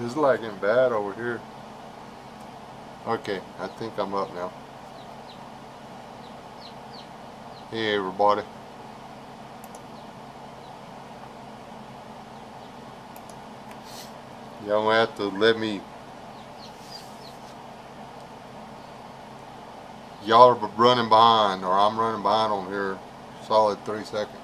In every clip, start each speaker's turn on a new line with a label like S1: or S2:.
S1: It's lagging bad over here. Okay, I think I'm up now. Hey everybody. Y'all gonna have to let me. Y'all are running behind, or I'm running behind on here. Solid 3 seconds.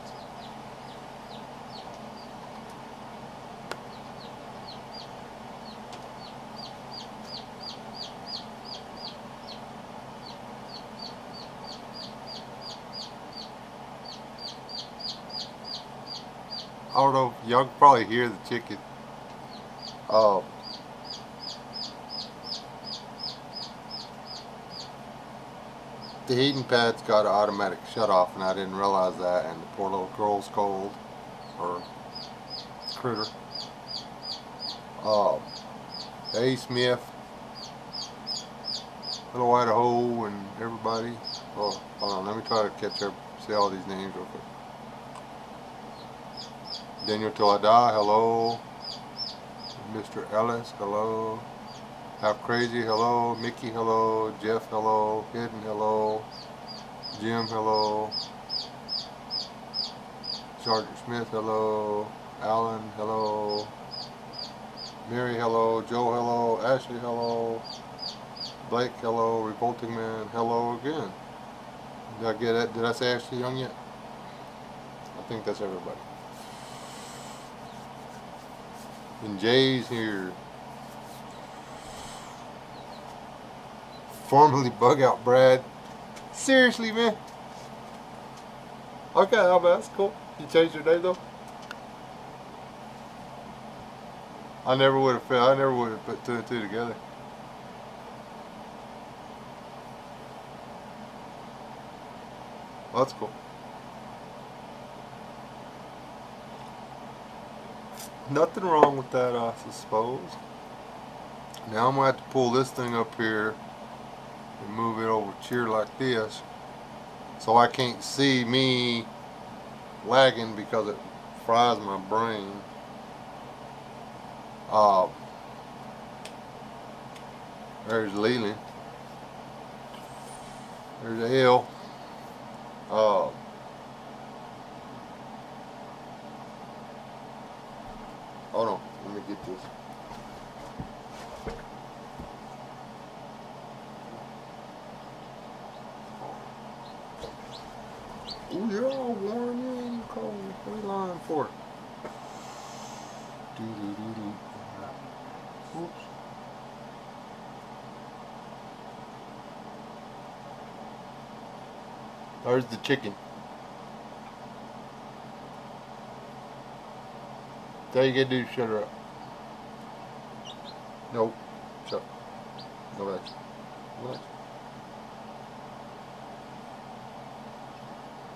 S1: I don't know. Y'all can probably hear the chicken. The heating pad's got an automatic shut off, and I didn't realize that. And the poor little girl's cold, or critter. Hey Smith, Little Idaho, and everybody. Oh, hold on. Let me try to catch up. See all these names real quick. Daniel Till I Die, hello. Mr. Ellis, hello. Half Crazy, hello. Mickey, hello. Jeff, hello. Hidden, hello. Jim, hello. Sergeant Smith, hello. Alan, hello. Mary, hello. Joe, hello. Ashley, hello. Blake, hello. Revolting Man, hello again. Did I get it? Did I say Ashley Young yet? I think that's everybody. And Jay's here. Formerly Bug Out Brad. Seriously, man? Okay, that's cool. You changed your name though? I never would have put 2 and 2 together. Well, that's cool. Nothing wrong with that, I suppose. Now I'm going to have to pull this thing up here and move it over here like this, so I can't see me lagging because it fries my brain. There's Leland. There's a L. Hold on, let me get this. Ooh, you're all warm. You ain't cold. What are you lying for? Oops. There's the chicken. All you gotta do is shut her up. Nope. Shut. Relax. Relax.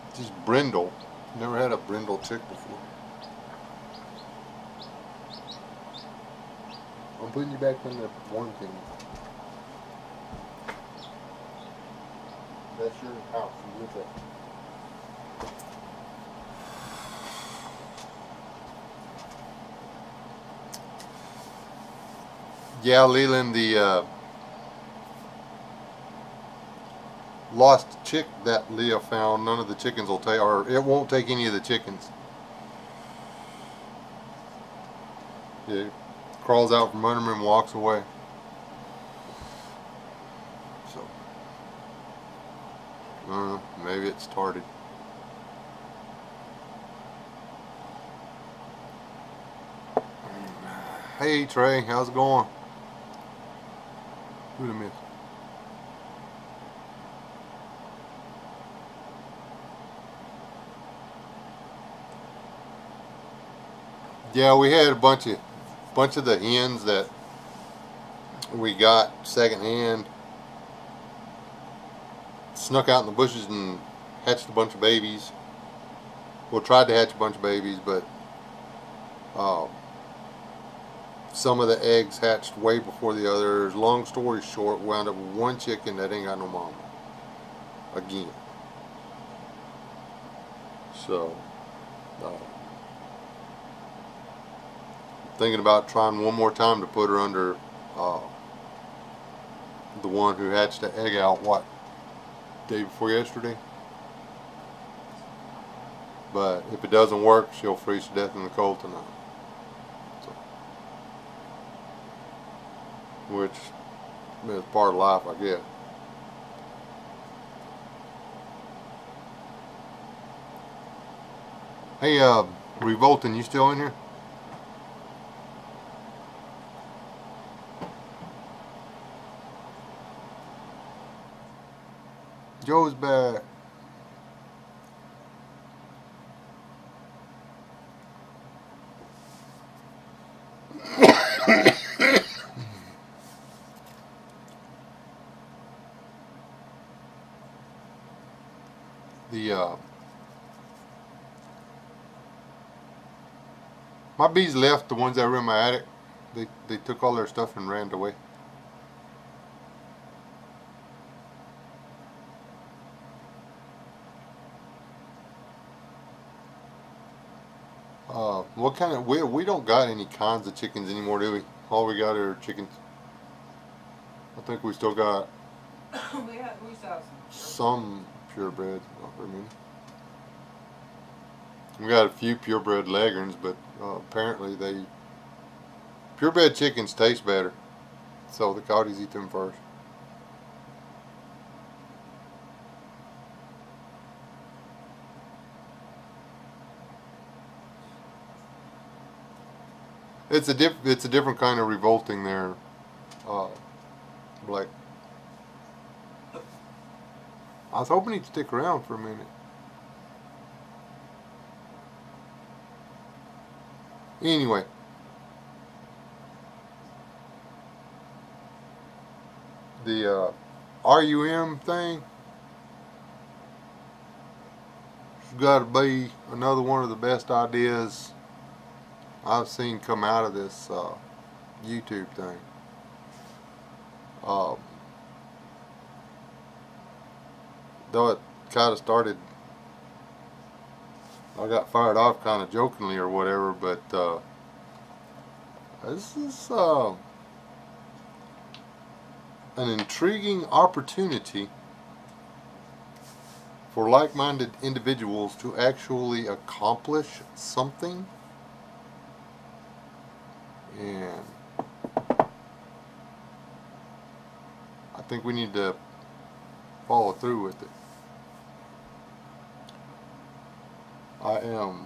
S1: This is brindle. Never had a brindle chick before. I'm putting you back in the warm thing. That's your house. You live there. Yeah, Leland, the lost chick that Leah found, none of the chickens will take, or it won't take any of the chickens. It crawls out from under him and walks away. So, maybe it started. Hey Trey, how's it going? Who'd I miss? Yeah, we had a bunch of the hens that we got secondhand snuck out in the bushes and hatched a bunch of babies. Well, tried to hatch a bunch of babies, but some of the eggs hatched way before the others. Long story short, wound up with one chicken that ain't got no mama. Again. So, thinking about trying one more time to put her under the one who hatched the egg out, what, day before yesterday? But if it doesn't work, she'll freeze to death in the cold tonight. So, which is part of life, I guess. Hey, Revolting, you still in here? Joe's back. My bees left, the ones that were in my attic. They took all their stuff and ran away. What kind of, we don't got any kinds of chickens anymore, do we? All we got are chickens. I think we still got
S2: we still have
S1: some purebred, not very many. We got a few purebred leghorns, but apparently purebred chickens taste better, so the coyotes eat them first. It's a different kind of revolting there, Blake. I was hoping he'd stick around for a minute. Anyway, the R.U.M thing has got to be another one of the best ideas I've seen come out of this YouTube thing. Though it kind of started, I got fired off kind of jokingly or whatever, but this is an intriguing opportunity for like-minded individuals to actually accomplish something, and I think we need to follow through with it. I am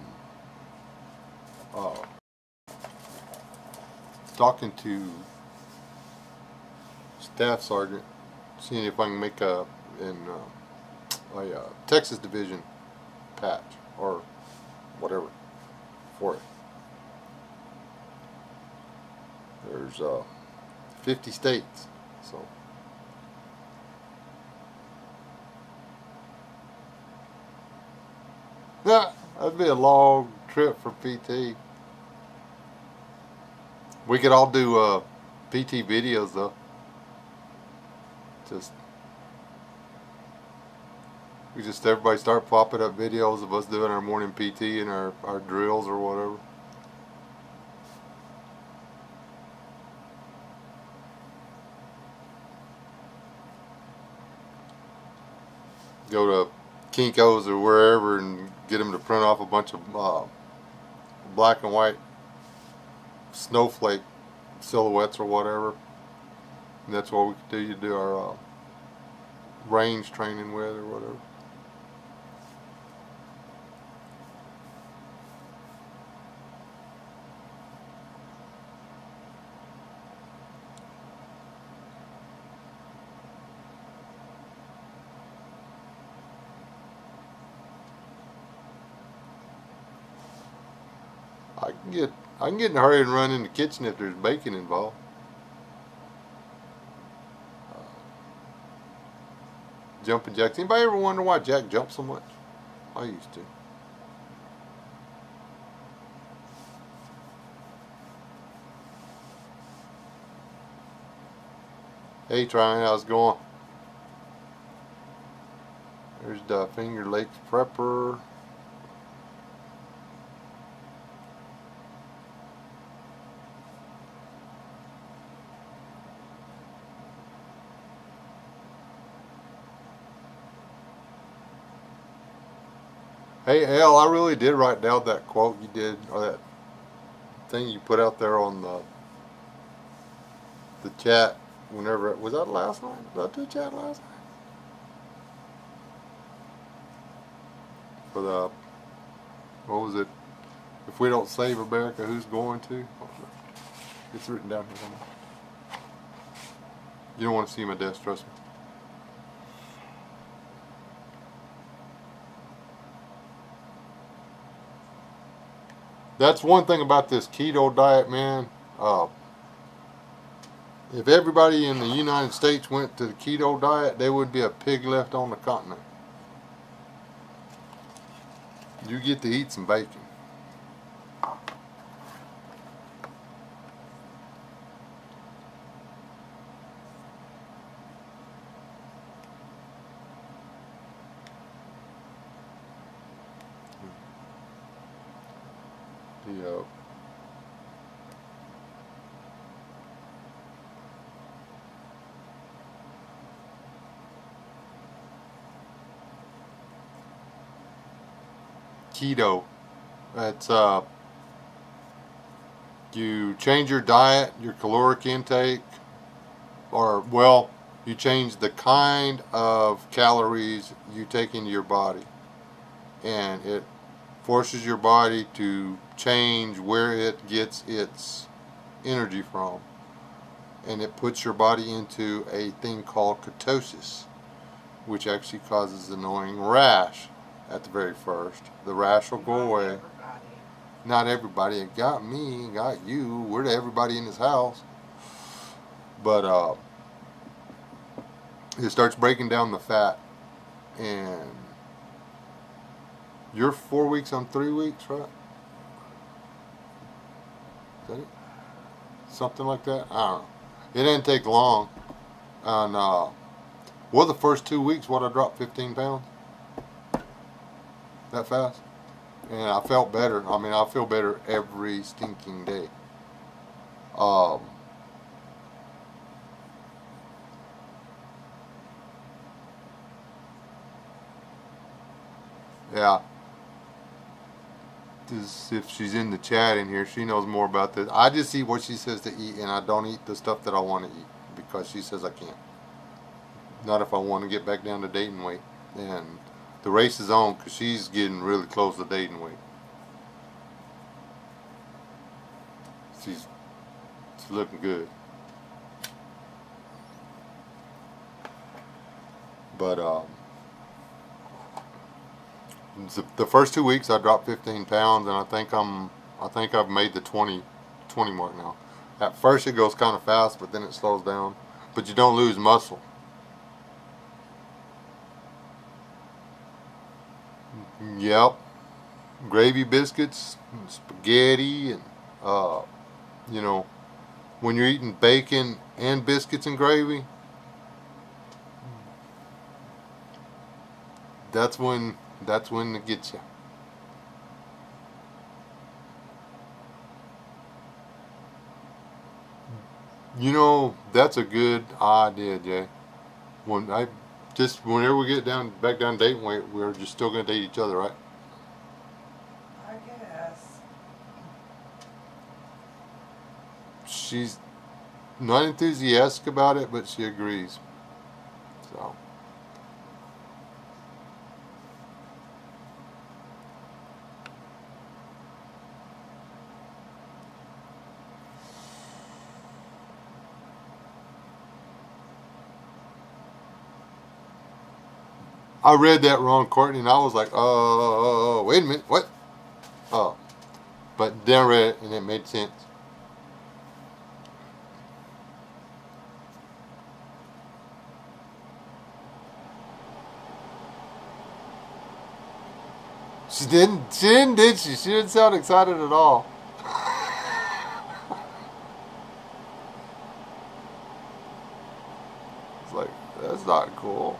S1: talking to Staff Sergeant, seeing if I can make a Texas Division patch or whatever for it. There's 50 states, so yeah, that'd be a long trip for PT. We could all do PT videos though. Just everybody start popping up videos of us doing our morning PT and our drills or whatever. Go to Kinko's or wherever and get them to print off a bunch of black and white snowflake silhouettes or whatever. And that's what we could do. You do our range training with or whatever. I can get in a hurry and run in the kitchen if there's bacon involved. Jumping jacks. Anybody ever wonder why Jack jumps so much? I used to. Hey Tryon, how's it going? There's the Finger Lakes Prepper. Hey, Al, I really did write down that quote you did, or that thing you put out there on the chat. Whenever was that last night? Did I do chat last night? For the what was it? If we don't save America, who's going to? It's written down here somewhere. You don't want to see my desk, trust me. That's one thing about this keto diet, man. If everybody in the United States went to the keto diet, there would be a pig left on the continent. You get to eat some bacon. Yep. Keto. That's you change your diet, your caloric intake, or well, you change the kind of calories you take into your body, and it forces your body to change where it gets its energy from, and it puts your body into a thing called ketosis, which actually causes annoying rash at the very first. The rash will go away. Not everybody. It got me, it got you. We're to everybody in this house. But it starts breaking down the fat, and you're 4 weeks on 3 weeks, right? Is that it? Something like that? I don't know. It didn't take long. And well, the first 2 weeks, what, I dropped 15 pounds? That fast? And I felt better. I mean, I feel better every stinking day. Yeah. If she's in the chat in here, she knows more about this. I just eat what she says to eat, and I don't eat the stuff that I want to eat because she says I can't. Not if I want to get back down to dating weight. And the race is on because she's getting really close to dating weight. She's looking good. But the first 2 weeks I dropped 15 pounds, and I think I've made the 20 mark now. At first it goes kind of fast, but then it slows down. But you don't lose muscle. Yep. Gravy biscuits, and spaghetti, and you know, when you're eating bacon and biscuits and gravy, that's when it gets you. You know, that's a good idea, Jay. Whenever we get back down dating weight, we're just still gonna date each other, right?
S2: I guess.
S1: She's not enthusiastic about it, but she agrees. So. I read that wrong, Courtney, and I was like, wait a minute, what? But then I read it, and it made sense. She didn't, did she? She didn't sound excited at all. It's like, that's not cool.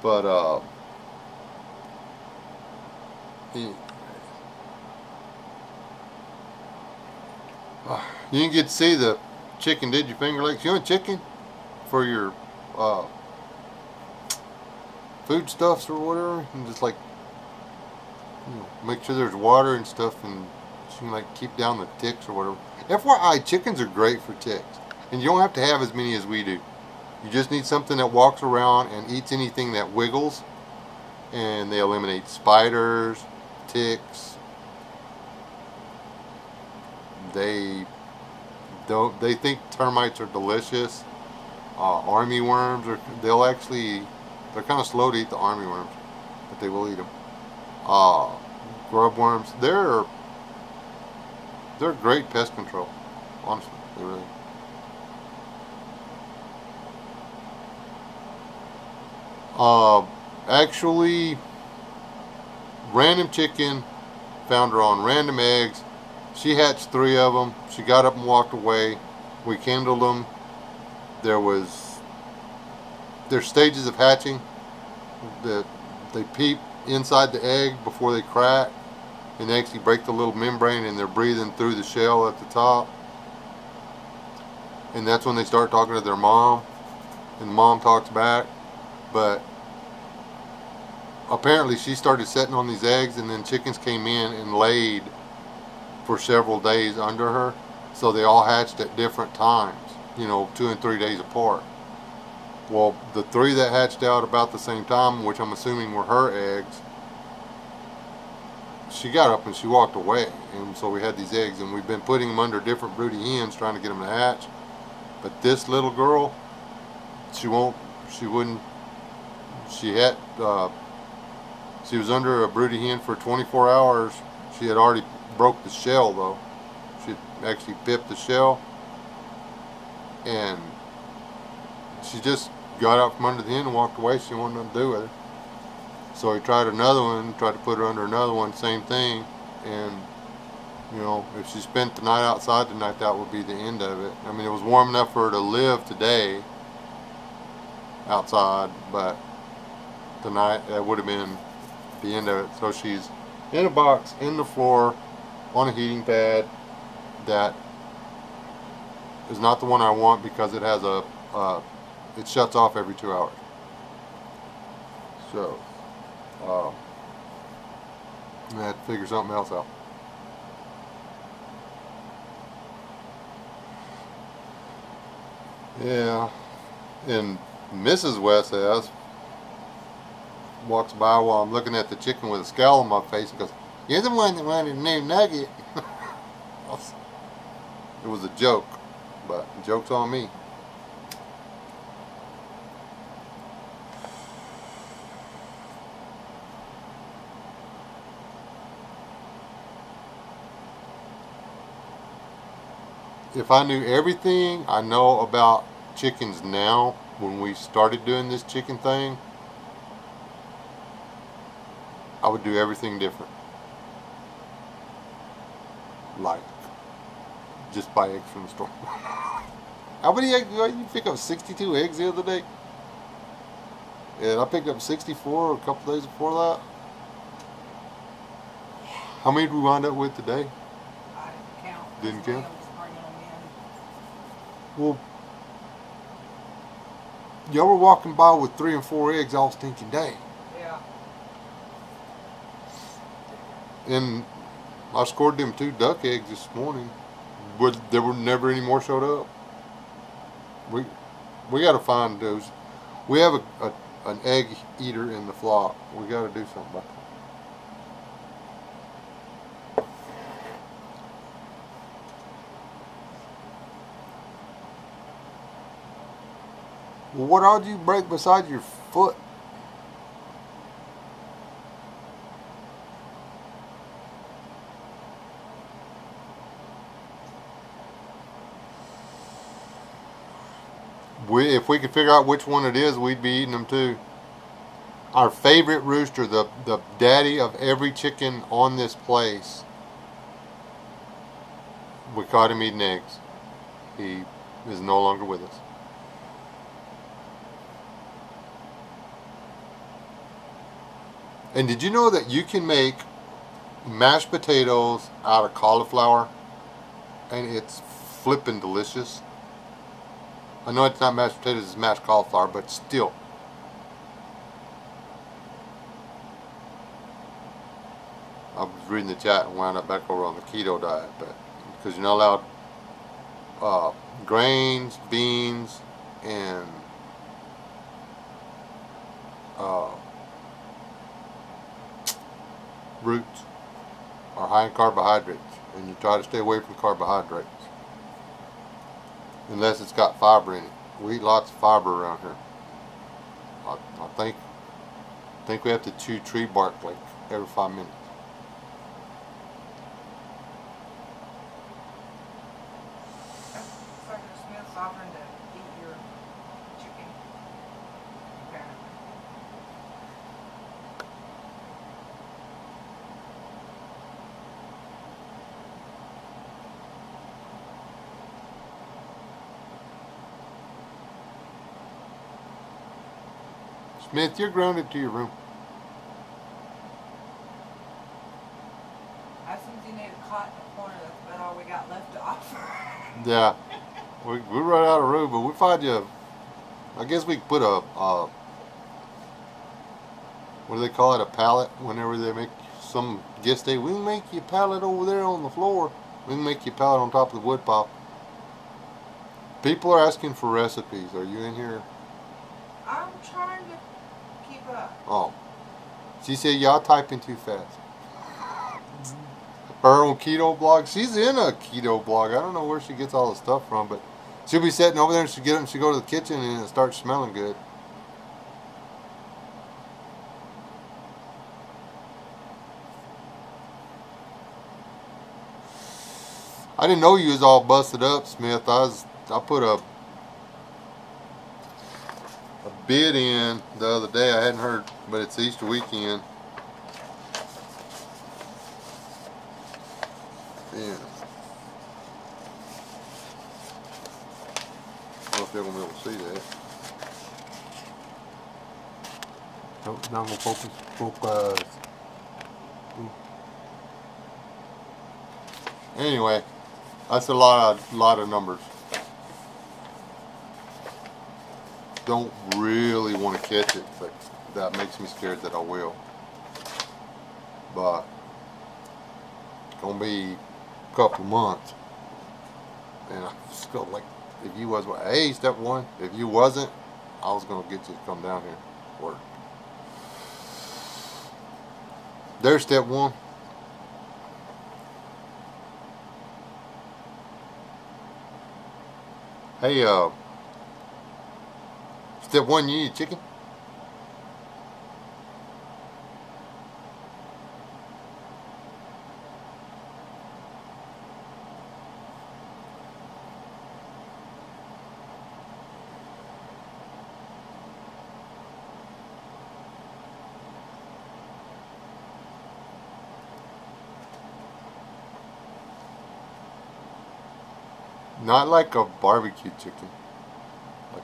S1: But, you didn't get to see the chicken, did you, Finger Lakes? You want chicken for your foodstuffs or whatever? And just like You know, make sure there's water and stuff, and she can like keep down the ticks or whatever. FYI, chickens are great for ticks, and you don't have to have as many as we do. You just need something that walks around and eats anything that wiggles, and they eliminate spiders, ticks. They don't. They think termites are delicious. Army worms are. They're kind of slow to eat the army worms, but they will eat them. Grub worms. They're great pest control. Honestly, they really. Actually, random chicken found her on random eggs. She hatched 3 of them. She got up and walked away. We kindled them. There's stages of hatching. They peep inside the egg before they crack, and they actually break the little membrane, and they're breathing through the shell at the top. And that's when they start talking to their mom, and the mom talks back. But apparently she started setting on these eggs, and then chickens came in and laid for several days under her. So they all hatched at different times, you know, 2 and 3 days apart. Well, the 3 that hatched out about the same time, which I'm assuming were her eggs, she got up and she walked away. And so we had these eggs, and we've been putting them under different broody hens trying to get them to hatch. But this little girl, she wouldn't, she was under a broody hen for 24 hours. She had already broke the shell though. She had actually pipped the shell, and she just got out from under the hen and walked away. She wanted nothing to do with it. So he tried another one, tried to put her under another one, same thing. And you know, if she spent the night outside tonight, that would be the end of it. I mean, it was warm enough for her to live today outside, but tonight that would have been the end of it. So she's in a box in the floor on a heating pad that is not the one I want, because it has it shuts off every 2 hours. So I had to figure something else out. Yeah, and Mrs. West walks by while I'm looking at the chicken with a scowl on my face and goes, "You're the one that wanted a new nugget." It was a joke, but the joke's on me. If I knew everything I know about chickens now, when we started doing this chicken thing, I would do everything different. Like, just buy eggs from the store. How many eggs did you pick up? 62 eggs the other day? And I picked up 64 a couple days before that. How many did we wind up with today?
S2: I didn't count.
S1: Didn't count?
S2: I was bringing them
S1: Well, y'all were walking by with 3 and 4 eggs all stinking day.
S2: in. Yeah.
S1: And I scored them 2 duck eggs this morning, but there were never any more showed up. We got to find those. We have an egg eater in the flock. We got to do something about that. Well, what all did you break beside your foot? If we could figure out which one it is, we'd be eating them too. Our favorite rooster, the daddy of every chicken on this place, we caught him eating eggs. He is no longer with us. And did you know that you can make mashed potatoes out of cauliflower, and it's flippin' delicious? I know it's not mashed potatoes, it's mashed cauliflower, but still. I was reading the chat and wound up back over on the keto diet, but because you're not allowed grains, beans, and roots are high in carbohydrates, and you try to stay away from carbohydrates unless it's got fiber in it. We eat lots of fiber around here. I think we have to chew tree bark like every 5 minutes.
S2: Sergeant Smith's offering to eat your chicken. Apparently.
S1: Smith, you're grounded to your room.
S2: I seem to need a cot in the corner. That's about all we got left to offer.
S1: Yeah, we run out of room, but we find you. I guess we could put a what do they call it? A pallet. Whenever they make some guest day, we can make you a pallet over there on the floor. We can make you a pallet on top of the wood pile. People are asking for recipes. Are you in here?
S2: I'm trying to keep up.
S1: Oh, she said y'all typing too fast. Her own keto blog. She's in a keto blog. I don't know where she gets all the stuff from, but she'll be sitting over there and she'll go to the kitchen and it starts smelling good. I didn't know you was all busted up, Smith. I put a bid in the other day. I hadn't heard, but it's Easter weekend. Yeah. I don't know if you're gonna be able to see that. Nope, not gonna focus. Anyway, that's a lot of numbers. Don't really want to catch it, but that makes me scared that I will. But it's gonna be a couple months, and I still like. If you was, hey, step one. If you wasn't, I was gonna get you to come down here. Work. There's step one. Hey, step one, you need chicken? Not like a barbecue chicken. Like,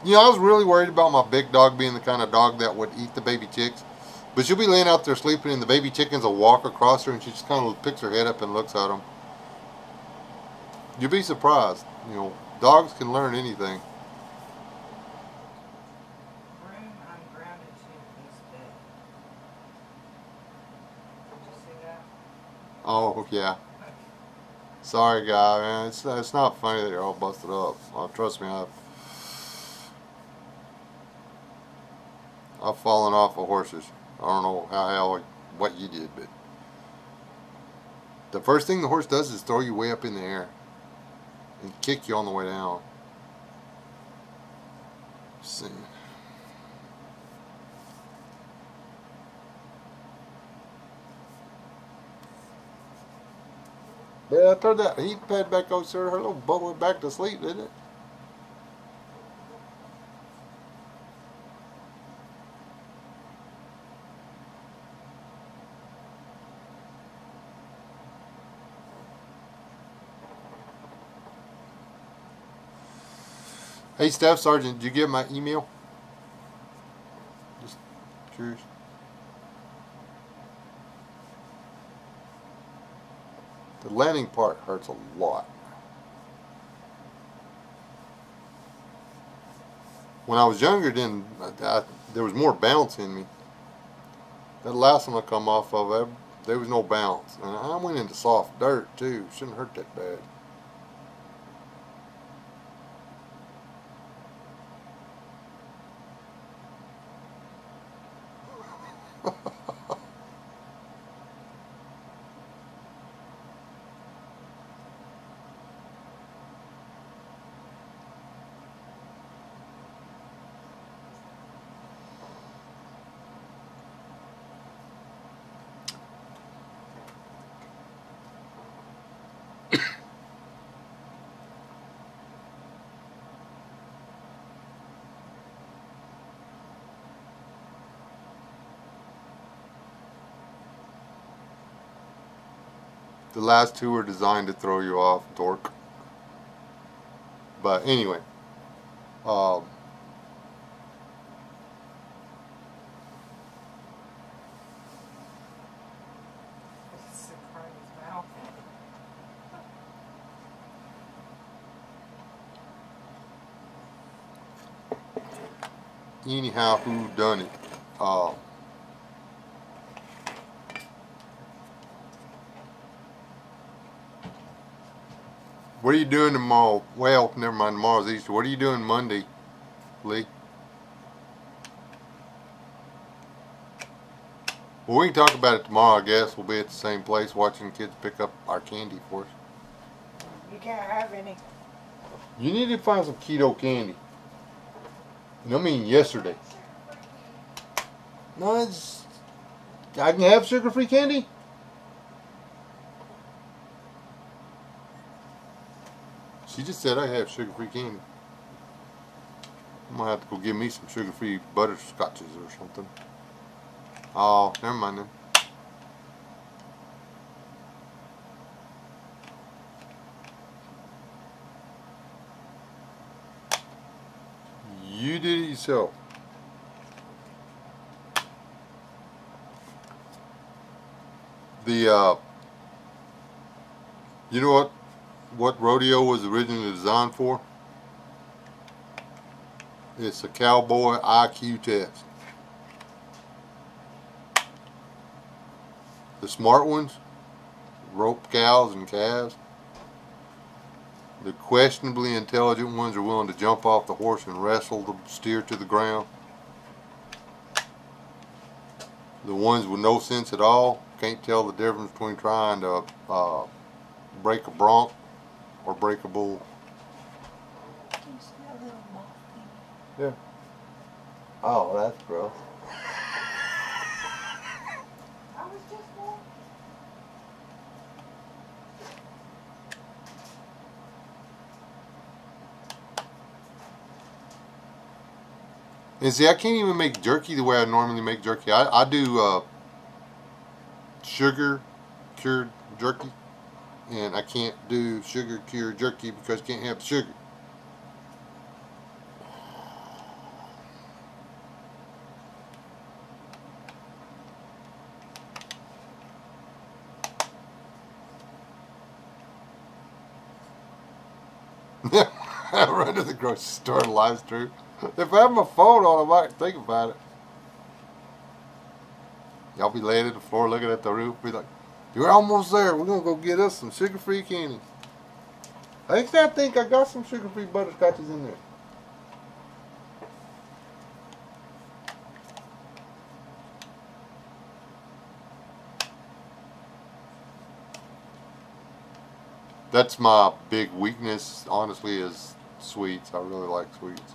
S1: you know, I was really worried about my big dog being the kind of dog that would eat the baby chicks. But she'll be laying out there sleeping and the baby chickens will walk across her and she just kind of picks her head up and looks at them. You'll be surprised. You know, dogs can learn anything.
S2: Room I'm grounded to is dead. Did you see that?
S1: Oh, yeah. Sorry, guy, man. It's not funny that you're all busted up. Trust me, I've fallen off of horses. I don't know what you did, but the first thing the horse does is throw you way up in the air and kick you on the way down. See. Yeah, I turned that heat pad back on, sir. Her little butt went back to sleep, didn't it? Hey, Staff Sergeant, did you get my email? Just curious. The landing part hurts a lot. When I was younger, then there was more bounce in me. That last one I come off of, there was no bounce. And I went into soft dirt too. Shouldn't hurt that bad. The last two were designed to throw you off, dork. But anyway,
S2: It's a card in his mouth.
S1: anyhow, who done it? What are you doing tomorrow? Well, never mind, tomorrow's Easter. What are you doing Monday, Lee? Well, we can talk about it tomorrow, I guess. We'll be at the same place watching kids pick up our candy for us.
S2: You can't have any.
S1: You need to find some keto candy. I mean, yesterday. No, I can have sugar-free candy? She just said I have sugar-free candy. I'm gonna have to go get me some sugar-free butterscotches or something. Oh, never mind then. You did it yourself. You know what rodeo was originally designed for? It's a cowboy IQ test. The smart ones rope cows and calves. The questionably intelligent ones are willing to jump off the horse and wrestle the steer to the ground. The ones with no sense at all can't tell the difference between trying to break a bronc or break a bull.
S2: Can you see that little moth thing?
S1: Yeah. Oh, that's gross.
S2: I was just walking.
S1: And see, I can't even make jerky the way I normally make jerky. I do sugar cured jerky, and I can't do sugar cured jerky because I can't have sugar. I run to the grocery store live stream. If I have my phone on, I might think about it. Y'all be laying at the floor looking at the roof, be like, "You're almost there. We're gonna go get us some sugar-free candy." I think I got some sugar-free butterscotches in there. That's my big weakness, honestly, is sweets. I really like sweets.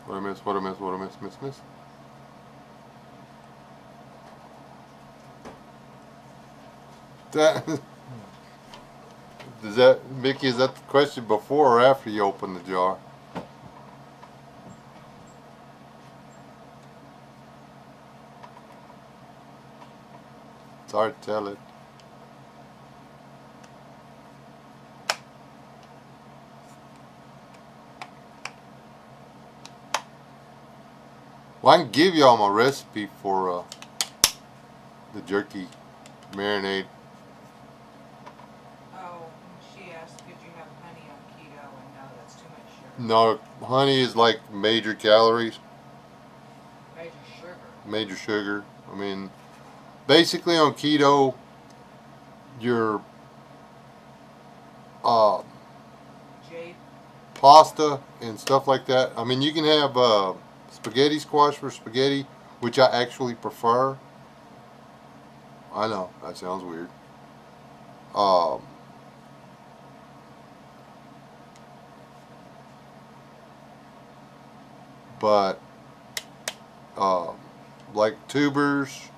S1: What I miss. That, Mickey, is that the question before or after you open the jar? It's hard to tell it. Well, I can give you all my recipe for the jerky marinade.
S2: Oh, she asked, could you have honey on keto? And no, that's too much sugar.
S1: No, honey is like major calories.
S2: Major sugar.
S1: Major sugar. I mean, basically on keto, your
S2: Jade.
S1: pasta and stuff like that. I mean, you can have spaghetti squash for spaghetti, which I actually prefer. I know, that sounds weird. But like tubers,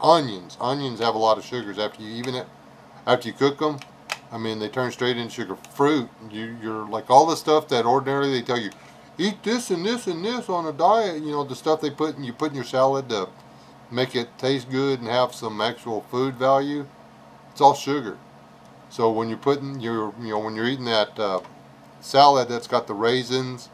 S1: onions have a lot of sugars after you cook them. I mean, they turn straight into sugar. Fruit, you're like all the stuff that ordinarily they tell you, eat this and this and this on a diet. You know, the stuff you put in your salad to make it taste good and have some actual food value. It's all sugar. So when you're putting when you're eating that salad that's got the raisins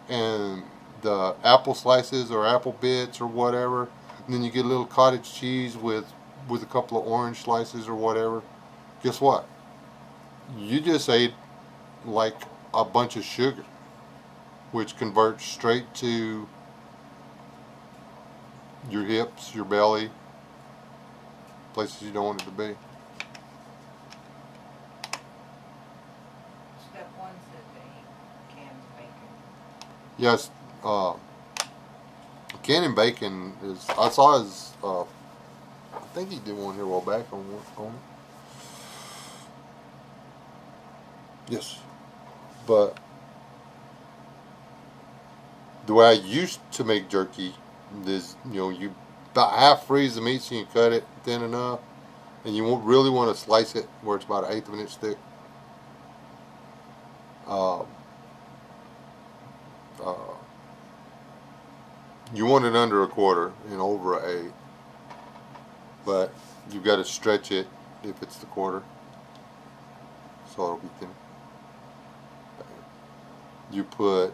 S1: and the apple slices or apple bits or whatever, and then you get a little cottage cheese with a couple of orange slices or whatever. Guess what? You just ate like a bunch of sugar, which converts straight to your hips, your belly, places you don't want it to be.
S2: Step 1 said to eat canned bacon.
S1: Yes, canning bacon is. I saw his. I think he did one here a while back on it. Yes, but the way I used to make jerky is, you about half freeze the meat so you can cut it thin enough, and you won't really want to slice it where it's about 1/8 of an inch thick. You want it under a quarter and over an 1/8, but you've got to stretch it if it's the quarter, so it'll be thin. You put,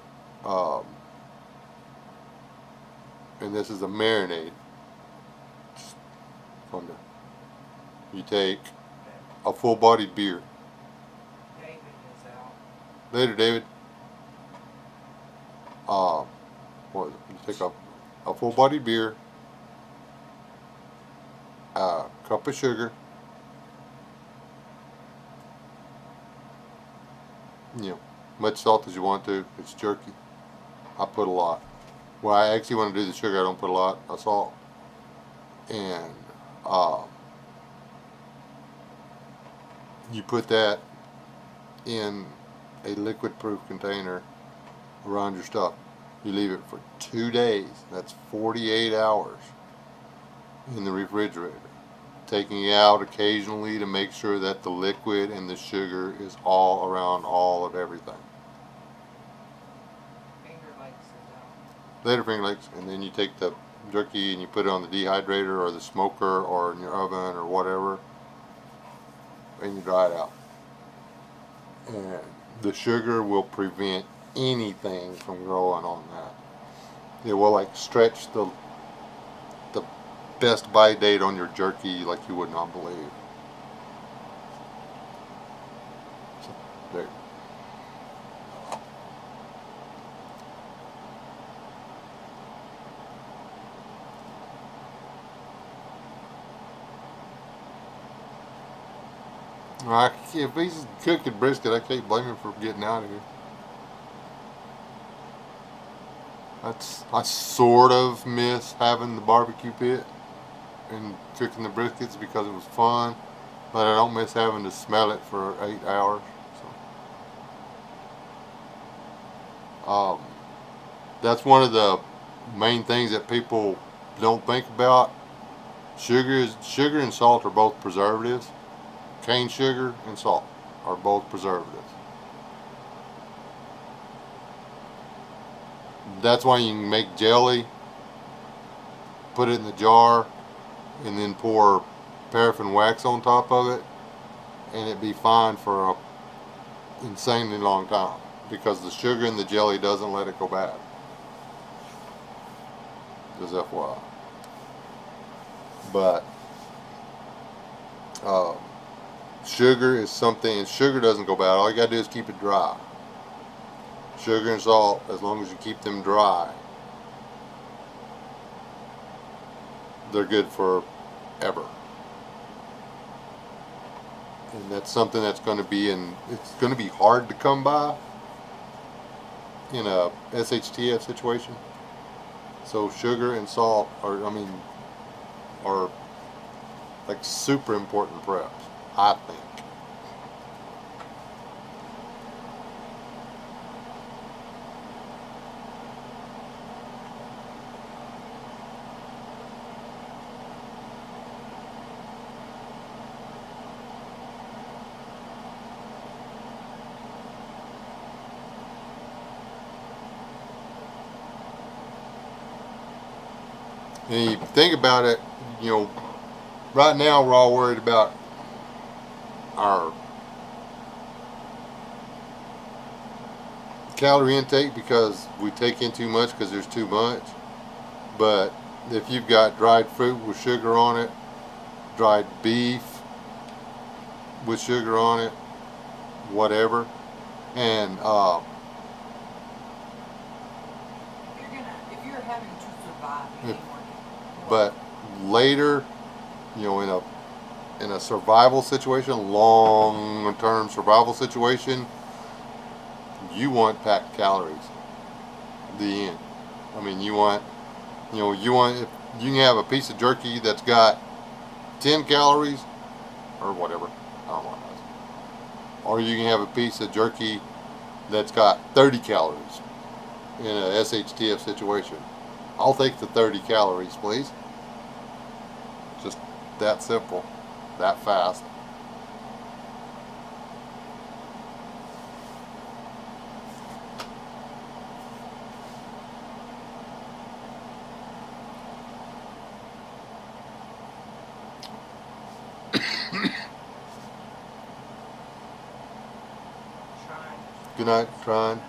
S1: and this is a marinade. You take a full-bodied beer.
S2: David is out.
S1: Later, David. What is it? You take a full-bodied beer, a cup of sugar, much salt as you want to. It's jerky. I put a lot. Well, I actually want to do the sugar. I don't put a lot of salt. And you put that in a liquid-proof container around your stuff. You leave it for 2 days. That's 48 hours in the refrigerator. Taking it out occasionally to make sure that the liquid and the sugar is all around all of everything.
S2: Finger Lakes is out.
S1: Later, Finger Lakes, and then you take the jerky and you put it on the dehydrator or the smoker or in your oven or whatever, and you dry it out. And the sugar will prevent anything from growing on that. It will like stretch the best buy date on your jerky like you would not believe. So, there. If he's cooking brisket, I can't blame him for getting out of here. I sort of miss having the barbecue pit and cooking the briskets because it was fun, but I don't miss having to smell it for 8 hours. So, that's one of the main things that people don't think about. Sugar and salt are both preservatives. Cane sugar and salt are both preservatives. That's why you can make jelly, put it in the jar, and then pour paraffin wax on top of it, and it'd be fine for a insanely long time because the sugar in the jelly doesn't let it go bad. Just FYI. But sugar is something, and sugar doesn't go bad. All you gotta do is keep it dry. Sugar and salt, as long as you keep them dry, they're good forever. And that's something that's going to be it's going to be hard to come by in a SHTF situation. So sugar and salt are like super important preps, I think. And you think about it, you know, right now we're all worried about our calorie intake because we take in too much because there's too much. But if you've got dried fruit with sugar on it, dried beef with sugar on it, whatever, and
S2: if you're having to survive,
S1: but later, you know, in a survival situation, long-term survival situation, you want packed calories. The end. I mean, you want if you can have a piece of jerky that's got 10 calories or whatever, I don't know what it is. Or you can have a piece of jerky that's got 30 calories in a SHTF situation. I'll take the 30 calories, please. Just that simple, that fast. Good night, trying.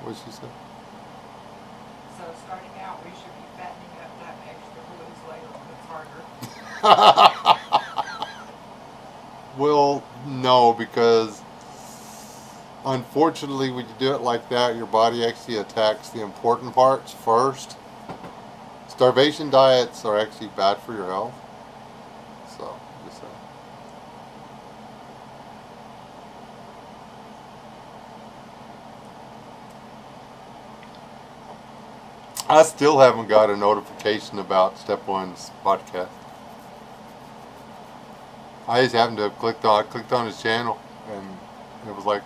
S1: What did she say?
S2: So starting out, we should be fattening up that extra blues later when it's harder.
S1: Well, no, because unfortunately when you do it like that, your body actually attacks the important parts first. Starvation diets are actually bad for your health. So, just saying. I still haven't got a notification about Step 1's podcast. I just happened to have clicked on his channel, and it was like,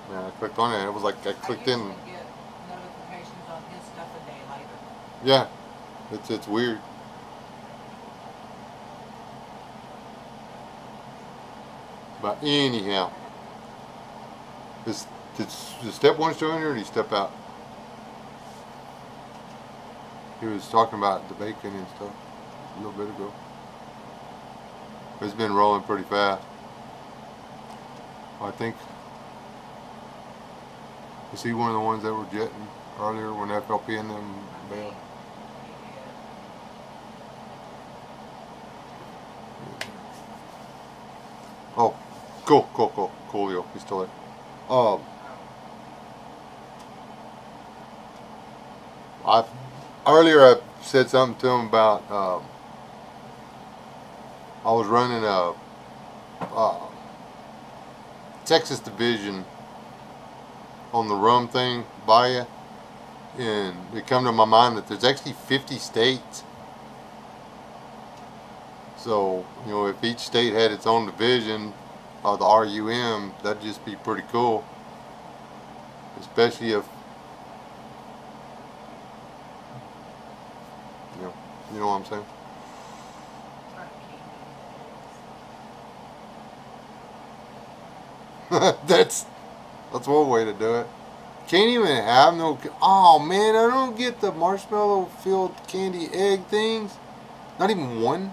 S1: yeah, I clicked on it, and it was like I clicked in.
S2: Get notifications on his stuff a day later.
S1: Yeah, it's weird. But anyhow, did Step 1 show in here, or did he step out? He was talking about the bacon and stuff a little bit ago. It's been rolling pretty fast. I think, is he one of the ones that were jetting earlier when FLP and them bailed? Oh, cool, he's still there. Earlier I said something to him about I was running a Texas Division on the R.U.M thing by you, and it come to my mind that there's actually 50 states. So, you know, if each state had its own division of the R.U.M, that'd just be pretty cool. Especially if, you know what I'm saying? that's one way to do it. can't even have no. Oh man, I don't get the marshmallow filled candy egg things. Not even one.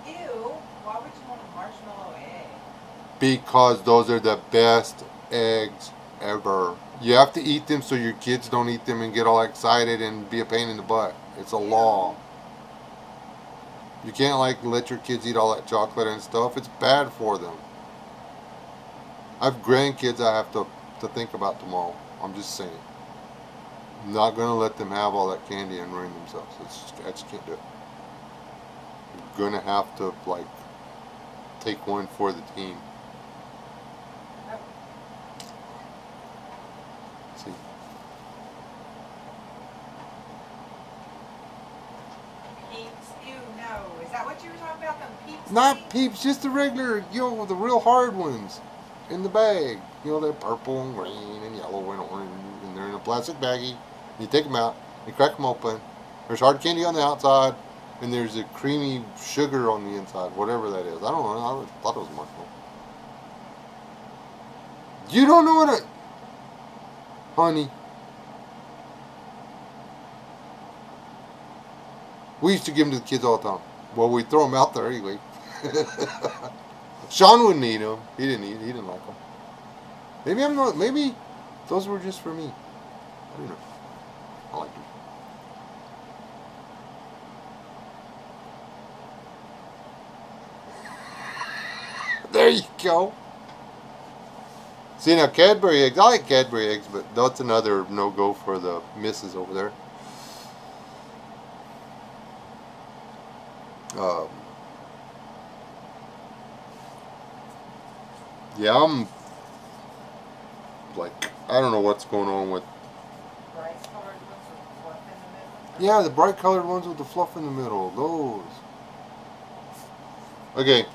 S2: Ew. Why would you want a marshmallow egg?
S1: Because those are the best eggs ever. You have to eat them so your kids don't eat them and get all excited and be a pain in the butt. It's a law. You can't like let your kids eat all that chocolate and stuff. It's bad for them. I have grandkids I have to think about tomorrow. I'm just saying. I'm not going to let them have all that candy and ruin themselves. I just can't do it. I'm going to have to like take one for the team. See.
S2: Peeps? Ew, no. Is that what you were talking about? Them Peeps?
S1: Not Peeps, just the regular, the real hard ones in the bag. They're purple and green and yellow and orange, and they're in a plastic baggie. You take them out, you crack them open. There's hard candy on the outside, and there's a creamy sugar on the inside, whatever that is. I don't know. I thought it was marshmallow. You don't know what honey. We used to give them to the kids all the time. Well, we throw them out there anyway. Sean wouldn't eat them. He didn't like them. Maybe I'm not. Maybe those were just for me. I don't know. I like them. There you go. See now, Cadbury eggs. I like Cadbury eggs, but that's another no-go for the missus over there. Yeah, I'm like, I don't know what's going on with.
S2: Bright colored ones with fluff in the middle?
S1: Yeah, the bright colored ones with the fluff in the middle. Those. Okay.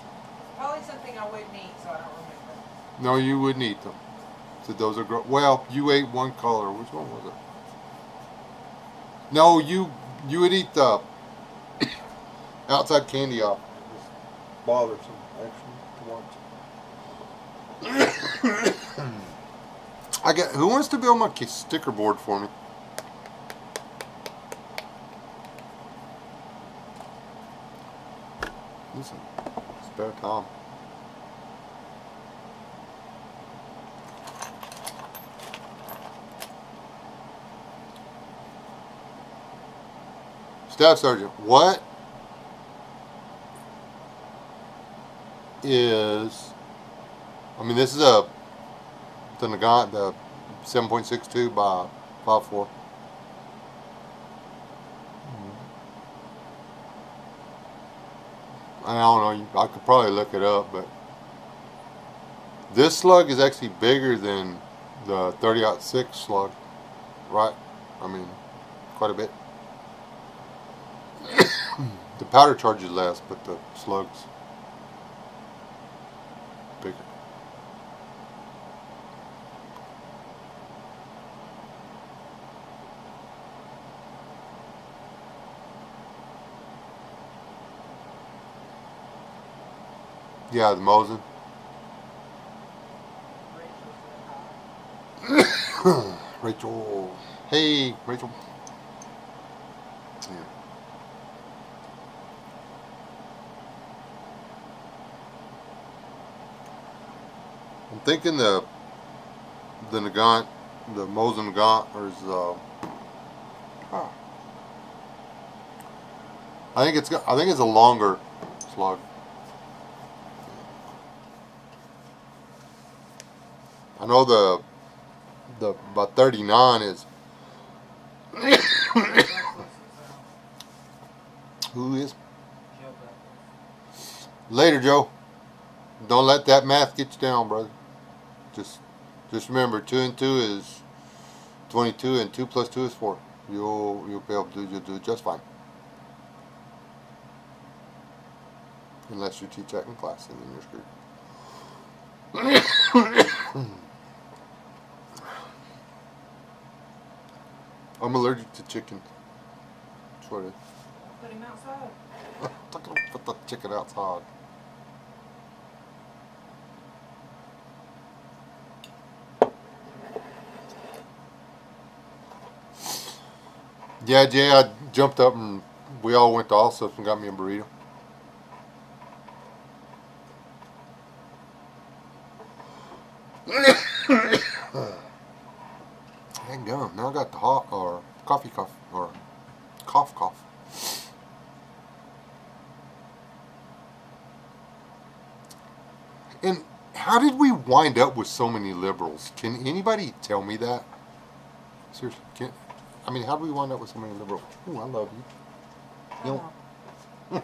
S2: Probably something I wouldn't eat, so I don't remember.
S1: No, you wouldn't eat them. So those are well, you ate one color. Which one was it? No, you would eat the outside candy off. It's bothersome, actually, to watch. Who wants to build my sticker board for me? Listen, spare time. Staff Sergeant, what is, I mean, this is the Nagant, the 7.62 by 5.4. I don't know, I could probably look it up, but this slug is actually bigger than the 30-06 slug, right? I mean, quite a bit. The powder charge is less, but the slug's bigger. Yeah, the Mosin. Rachel. Hey, Rachel. Yeah. I'm thinking the Nagant, the Mosin Nagant, is I think it's a longer slug. I know the about 39 is. Who is? Later, Joe. Don't let that math get you down, brother. Just remember, 2 and 2 is 22, and 2 plus 2 is 4. You'll be able to do just fine. Unless you teach that in class, and then you're screwed. I'm allergic to chicken. That's what it is.
S2: Put him outside.
S1: Put the chicken outside. Yeah, Jay, I jumped up and we all went to Allsup's and got me a burrito. Hang on, now I got the hot or coffee cough or cough cough. And how did we wind up with so many liberals? Can anybody tell me that? Seriously, I mean, how did we wind up with so many liberals? Ooh, I love you. You know,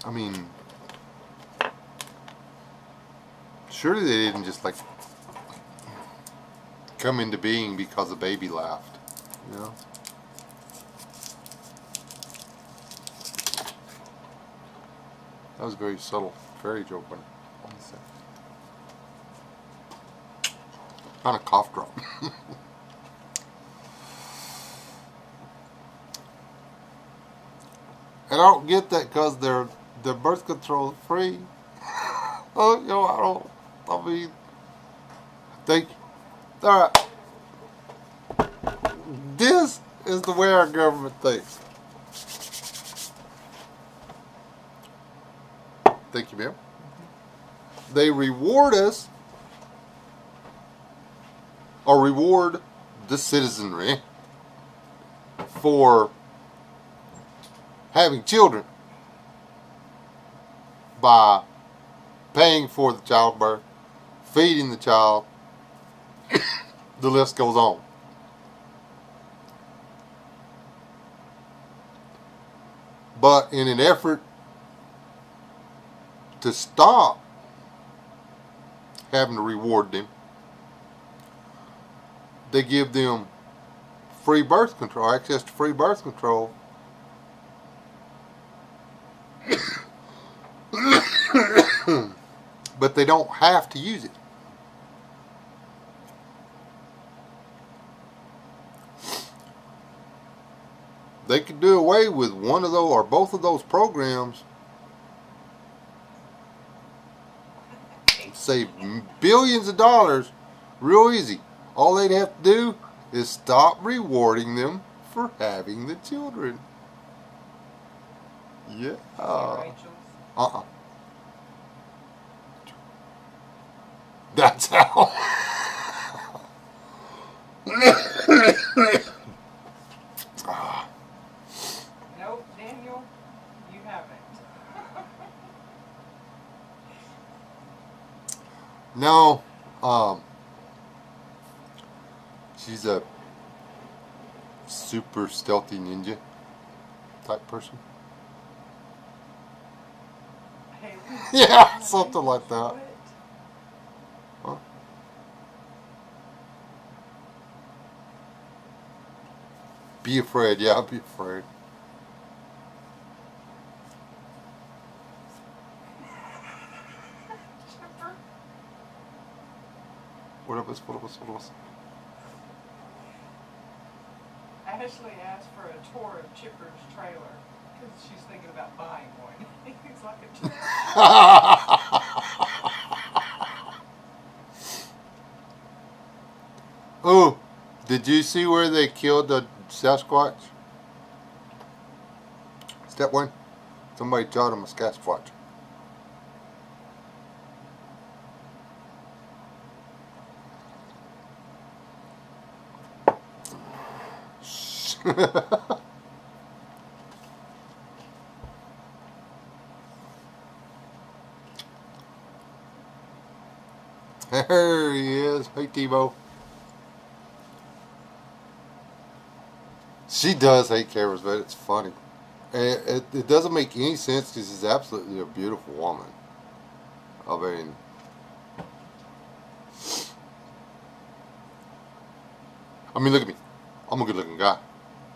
S1: I mean, surely they didn't just like come into being because a baby laughed, you know? That was a very subtle fairy joke, but kind of cough drop. And I don't get that because they're birth control free. Oh, you know, I mean, thank you. All right. This is the way our government thinks. Thank you, ma'am. They reward us, or reward the citizenry for having children by paying for the childbirth, feeding the child, the list goes on. But in an effort to stop having to reward them, they give them free birth control, access to free birth control. But they don't have to use it. They could do away with one of those or both of those programs, save billions of dollars real easy. All they'd have to do is stop rewarding them for having the children. Yeah. That's how.
S2: Nope, Daniel, you haven't.
S1: No, she's a super stealthy ninja type person.
S2: Hey,
S1: Yeah, something like that.
S2: what?
S1: Huh? Be afraid, yeah, be afraid. What else?
S2: Ashley asked for a tour of Chipper's trailer because she's thinking about buying one. He's like a tour.
S1: Oh, did you see where they killed the Sasquatch? Step one, somebody shot him a Sasquatch. There he is. Hey, Tebow. She does hate cameras, but it's funny. It doesn't make any sense because she's absolutely a beautiful woman. I mean, look at me. I'm a good-looking guy.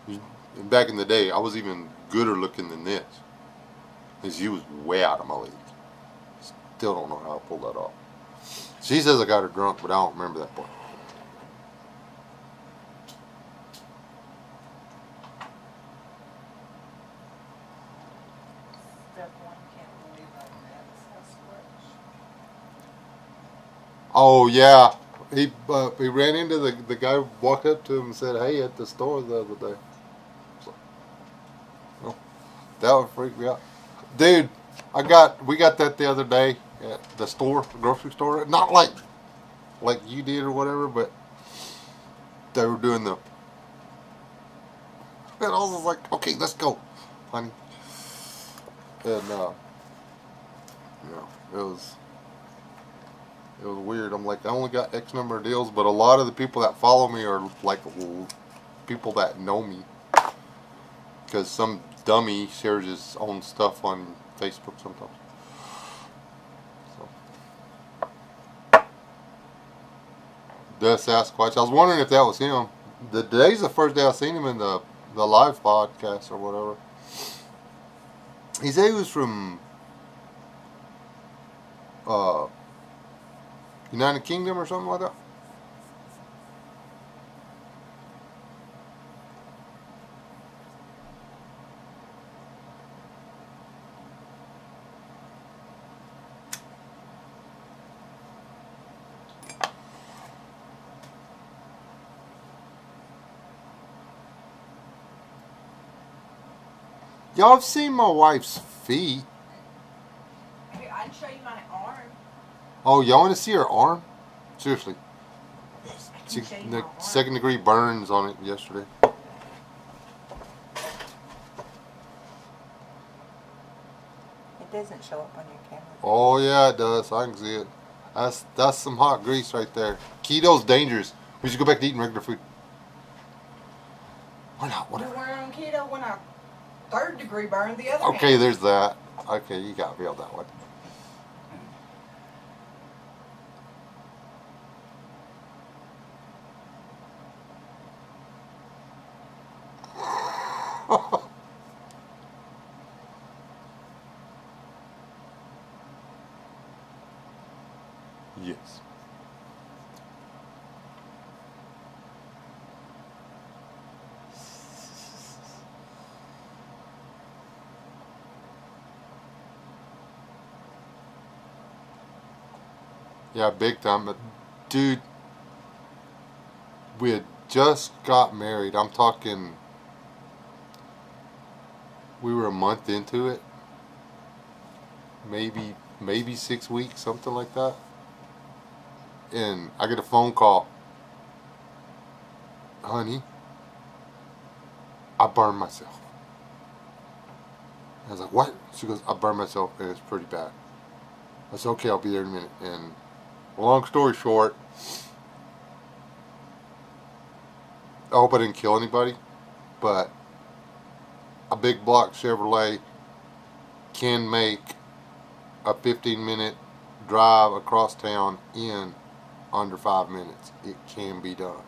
S1: And back in the day, I was even gooder looking than this. And she was way out of my league. Still don't know how I pulled that off. She says I got her drunk, but I don't remember that part.
S2: Step one, can't believe I met Sasquatch.
S1: Oh yeah, He ran into the guy, walked up to him and said, "Hey," at the store the other day. So, well, that would freak me out, dude. We got that the other day at the store, the grocery store. Not like you did or whatever, but they were doing the. And I was like, "Okay, let's go, honey." And it was weird. I'm like, I only got X number of deals, but a lot of the people that follow me are like people that know me, because some dummy shares his own stuff on Facebook sometimes. So, the Sasquatch. I was wondering if that was him. Today's the first day I've seen him in the live podcast or whatever. He said he was from United Kingdom or something like that. Y'all have seen my wife's feet.
S2: I can show you my arm.
S1: Oh, y'all want to see her arm? Seriously.
S2: I can show you my arm.
S1: Second-degree burns on it yesterday.
S3: It doesn't show up on your camera.
S1: Oh yeah, it does. I can see it. That's some hot grease right there. Keto's dangerous. We should go back to eating regular food. Why not? Whatever.
S2: We were on keto when I third-degree burned the other
S1: Okay,
S2: hand.
S1: there's that. Okay, you got me on that one. Yes. Yeah, big time. But dude, we had just got married. I'm talking, we were a month into it. Maybe 6 weeks, something like that. And I get a phone call. Honey, I burned myself. I was like, what? She goes, I burned myself and it's pretty bad. I said, okay, I'll be there in a minute. And long story short, I hope I didn't kill anybody, but a big block Chevrolet can make a 15-minute drive across town in under 5 minutes. It can be done.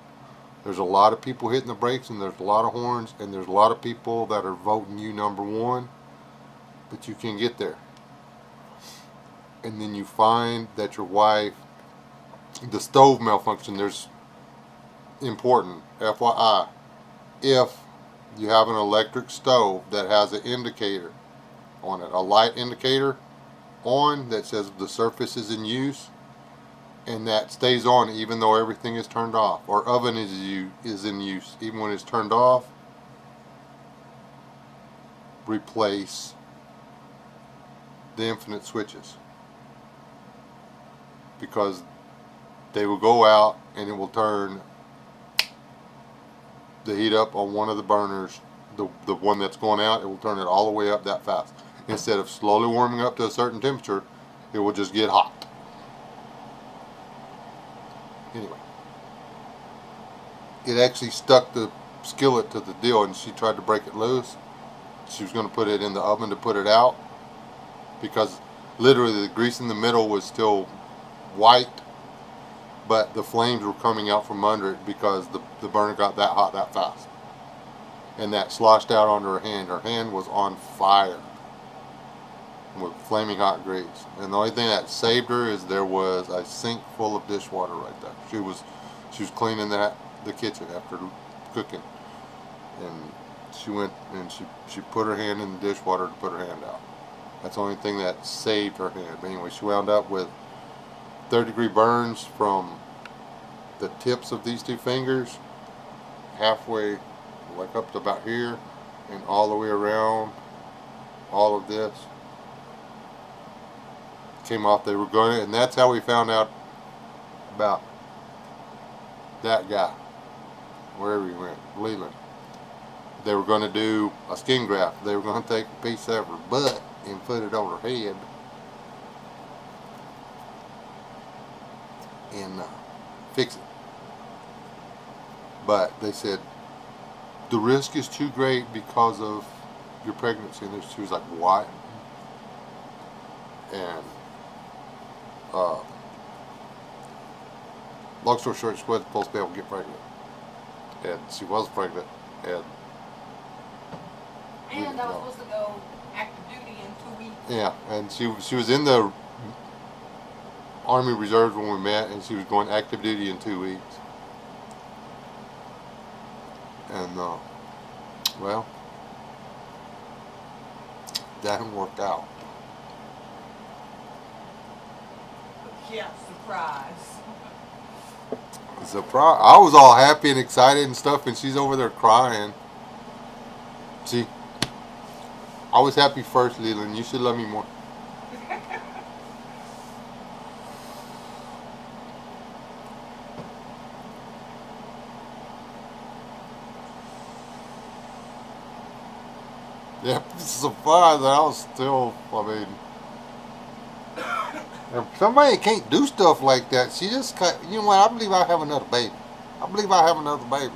S1: There's a lot of people hitting the brakes, and there's a lot of horns, and there's a lot of people that are voting you number one, but you can get there. And then you find that your wife, the stove malfunction, there's important, FYI, if you have an electric stove that has an indicator on it, a light indicator on that says the surface is in use, and that stays on even though everything is turned off, or oven is in use even when it's turned off, replace the infinite switches, because they will go out and it will turn the heat up on one of the burners, the one that's going out, it will turn it all the way up that fast. Instead of slowly warming up to a certain temperature, it will just get hot. Anyway, it actually stuck the skillet to the deal, and she tried to break it loose. She was going to put it in the oven to put it out, because literally the grease in the middle was still white, but the flames were coming out from under it because the burner got that hot that fast. And that sloshed out onto her hand. Her hand was on fire with flaming hot grease. And the only thing that saved her is there was a sink full of dishwater right there. She was cleaning the kitchen after cooking, and she went and she put her hand in the dishwater to put her hand out. That's the only thing that saved her hand. But anyway, she wound up with third-degree burns from the tips of these two fingers, halfway, like up to about here, and all the way around, all of this came off. They were going, and that's how we found out about that guy, wherever he went, Leland. They were going to do a skin graft. They were going to take a piece of her butt and put it on her head and fix it. But they said the risk is too great because of your pregnancy. And she was like, what? And long story short, she wasn't supposed to be able to get pregnant. And she was pregnant. And
S2: I was supposed to go active duty in 2 weeks.
S1: yeah, and she was in the Army Reserves when we met, and she was going active duty in 2 weeks. And well, that didn't work out.
S2: Yeah, surprise.
S1: Surprise! I was all happy and excited and stuff, and she's over there crying. See, I was happy first, Leland. You should love me more. Yeah, surprised that I was still, I mean, if somebody can't do stuff like that, she just, you know what, I believe I have another baby. I believe I have another baby.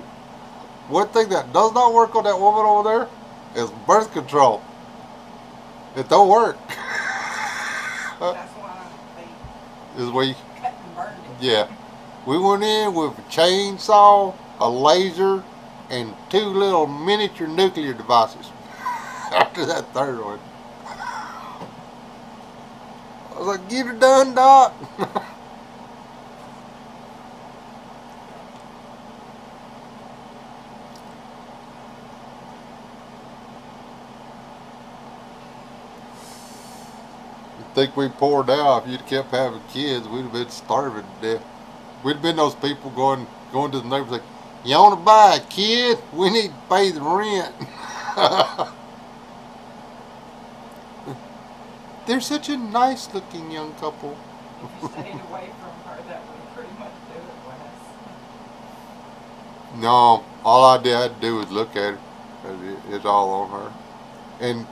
S1: One thing that does not work on that woman over there is birth control. It don't work.
S2: That's why they
S1: Is where you,
S2: cut and burned it.
S1: yeah. We went in with a chainsaw, a laser, and 2 little miniature nuclear devices. After that third one, I was like, get her done, Doc. You think we poured out? If you'd kept having kids, we'd have been starving to death. We'd have been those people going to the neighbors like, you want to buy a kid? We need to pay the rent. They're such a nice looking young couple.
S2: If you stayed away from her, that would pretty much do it, Wes.
S1: No, all I had to do was look at her. It's all on her. And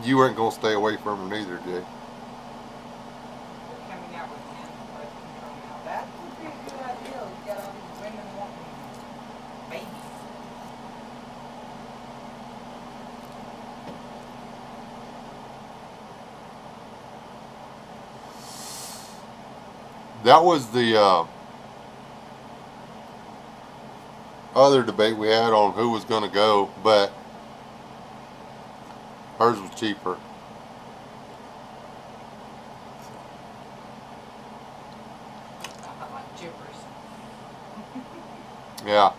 S1: you weren't going to stay away from her neither, Jay.
S2: They're coming out with birth control now. That would be a good idea. We got all these women wanting babies.
S1: That was the other debate we had on who was going to go, but hers was cheaper.
S2: I like jippers.
S1: Yeah.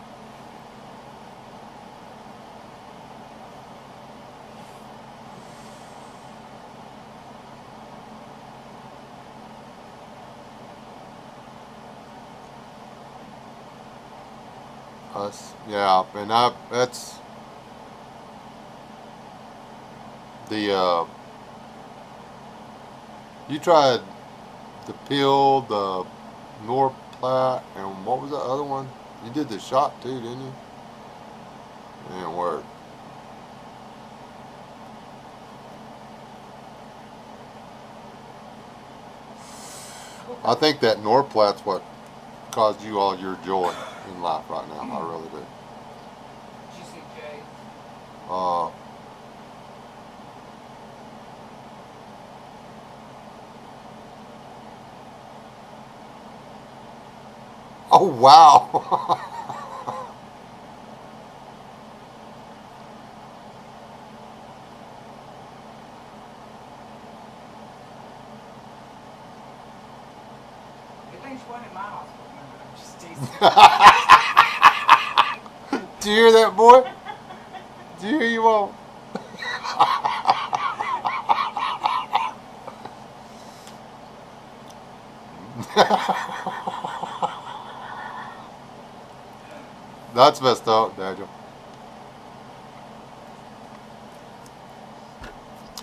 S1: Us, yeah, and that's the you tried the pill, the Norplat, and what was the other one? You did the shot too, didn't you? It didn't work. I think that Norplat's what caused you all your joy in life right now. I really do.
S2: Did you see Jay?
S1: Oh wow.
S2: Good thing she wasn't in my hospital. No, I'm just teasing.
S1: Did you hear that, boy? Did you hear you all? That's messed up, Daniel.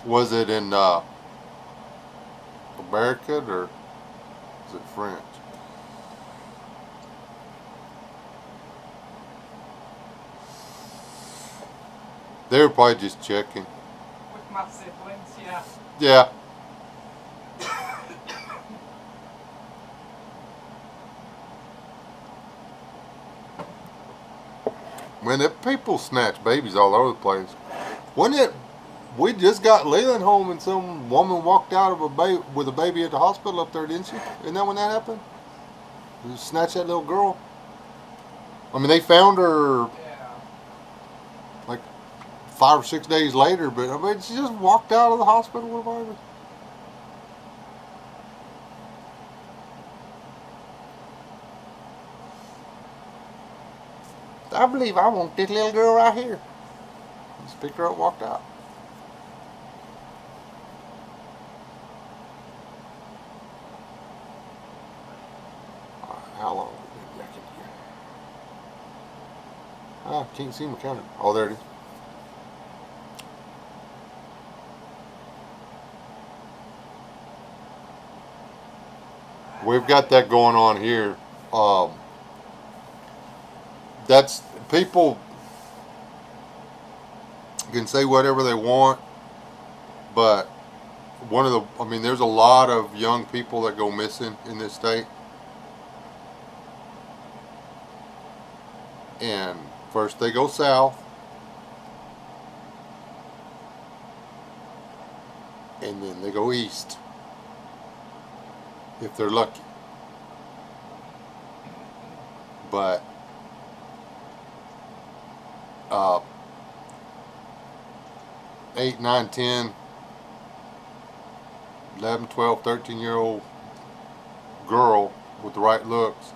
S1: Was it in American or is it French? They were probably just checking.
S2: With my siblings, yeah.
S1: Yeah. Man, that people snatch babies all over the place. Wasn't it? We just got Leland home and some woman walked out of a baby with a baby at the hospital up there, didn't she? Isn't that when that happened? They snatched that little girl. I mean, they found her
S2: Yeah.
S1: like 5 or 6 days later, but I mean, she just walked out of the hospital with a baby. I believe I want this little girl right here. Just picked her up, walked out. How long have we been back in here? Ah, can't see my camera. Oh, there it is. We've got that going on here. That's people can say whatever they want, but I mean, there's a lot of young people that go missing in this state. And first they go south, and then they go east, if they're lucky. But 8, 9, 10, 11, 12, 13-year-old girl with the right looks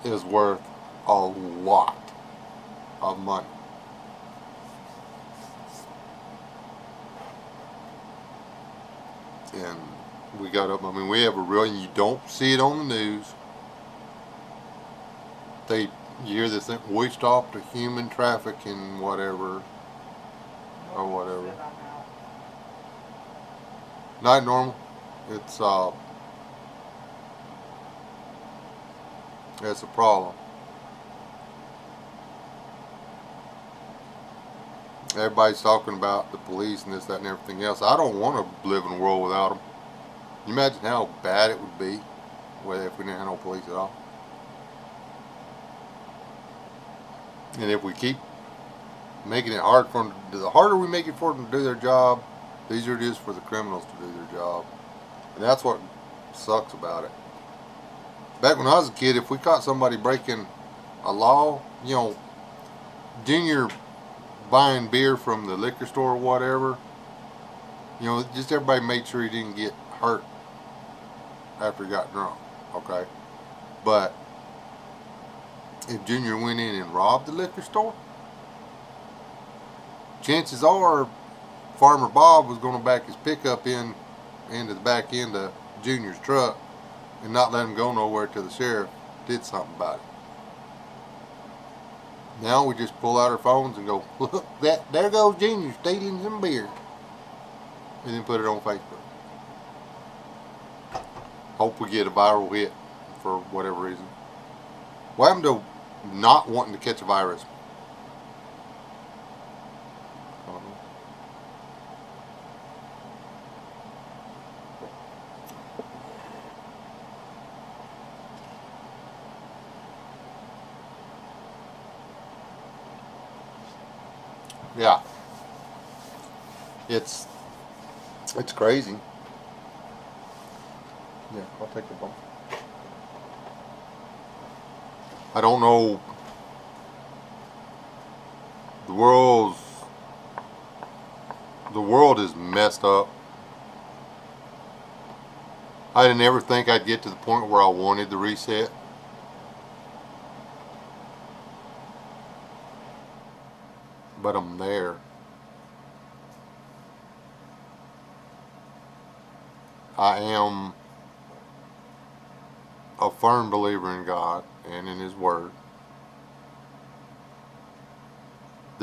S1: is worth a lot of money. And we got up, I mean, we have a real, and you don't see it on the news. You hear this thing, we stopped a human trafficking whatever, or whatever. Not normal. It's a problem. Everybody's talking about the police and this, that, and everything else. I don't want to live in a world without them. Can you imagine how bad it would be if we didn't have no police at all? And if we keep making it hard for them, the harder we make it for them to do their job, the easier it is for the criminals to do their job. And that's what sucks about it. Back when I was a kid, if we caught somebody breaking a law, you know, Junior buying beer from the liquor store or whatever, you know, just everybody made sure he didn't get hurt after he got drunk, okay? But if Junior went in and robbed the liquor store, chances are Farmer Bob was going to back his pickup into the back end of Junior's truck and not let him go nowhere till the sheriff did something about it. Now we just pull out our phones and go, look, there goes Junior stealing some beer, and then put it on Facebook. Hope we get a viral hit for whatever reason. What happened to not wanting to catch a virus? I don't know. Yeah, it's crazy. Yeah, I'll take the bump. I don't know. The world is messed up. I didn't ever think I'd get to the point where I wanted the reset. But I'm there. I am a firm believer in God and in His Word.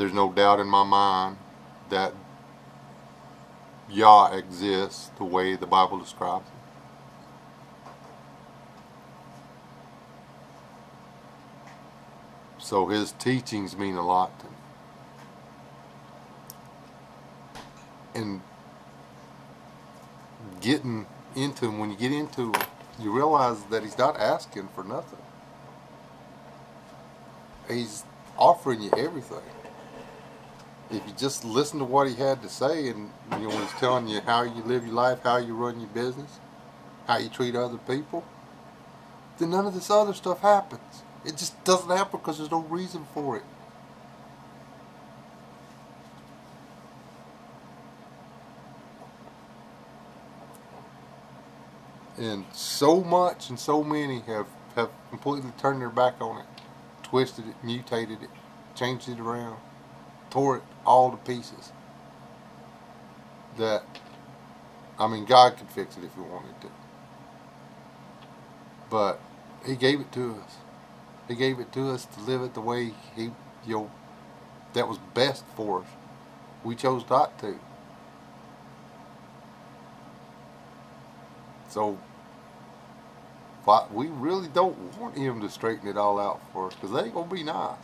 S1: there's no doubt in my mind that Yah exists the way the Bible describes him. So his teachings mean a lot to me. And getting into him, when you get into him, you realize that he's not asking for nothing. He's offering you everything. If you just listen to what he had to say, and when he's telling you how you live your life, how you run your business, how you treat other people, then none of this other stuff happens. It just doesn't happen because there's no reason for it. And so much and so many have completely turned their back on it, twisted it, mutated it, changed it around, tore it all to pieces. That, I mean, God could fix it if he wanted to. But he gave it to us. He gave it to us to live it the way he, that was best for us. We chose not to. So, we really don't want him to straighten it all out for us, because it ain't going to be nice.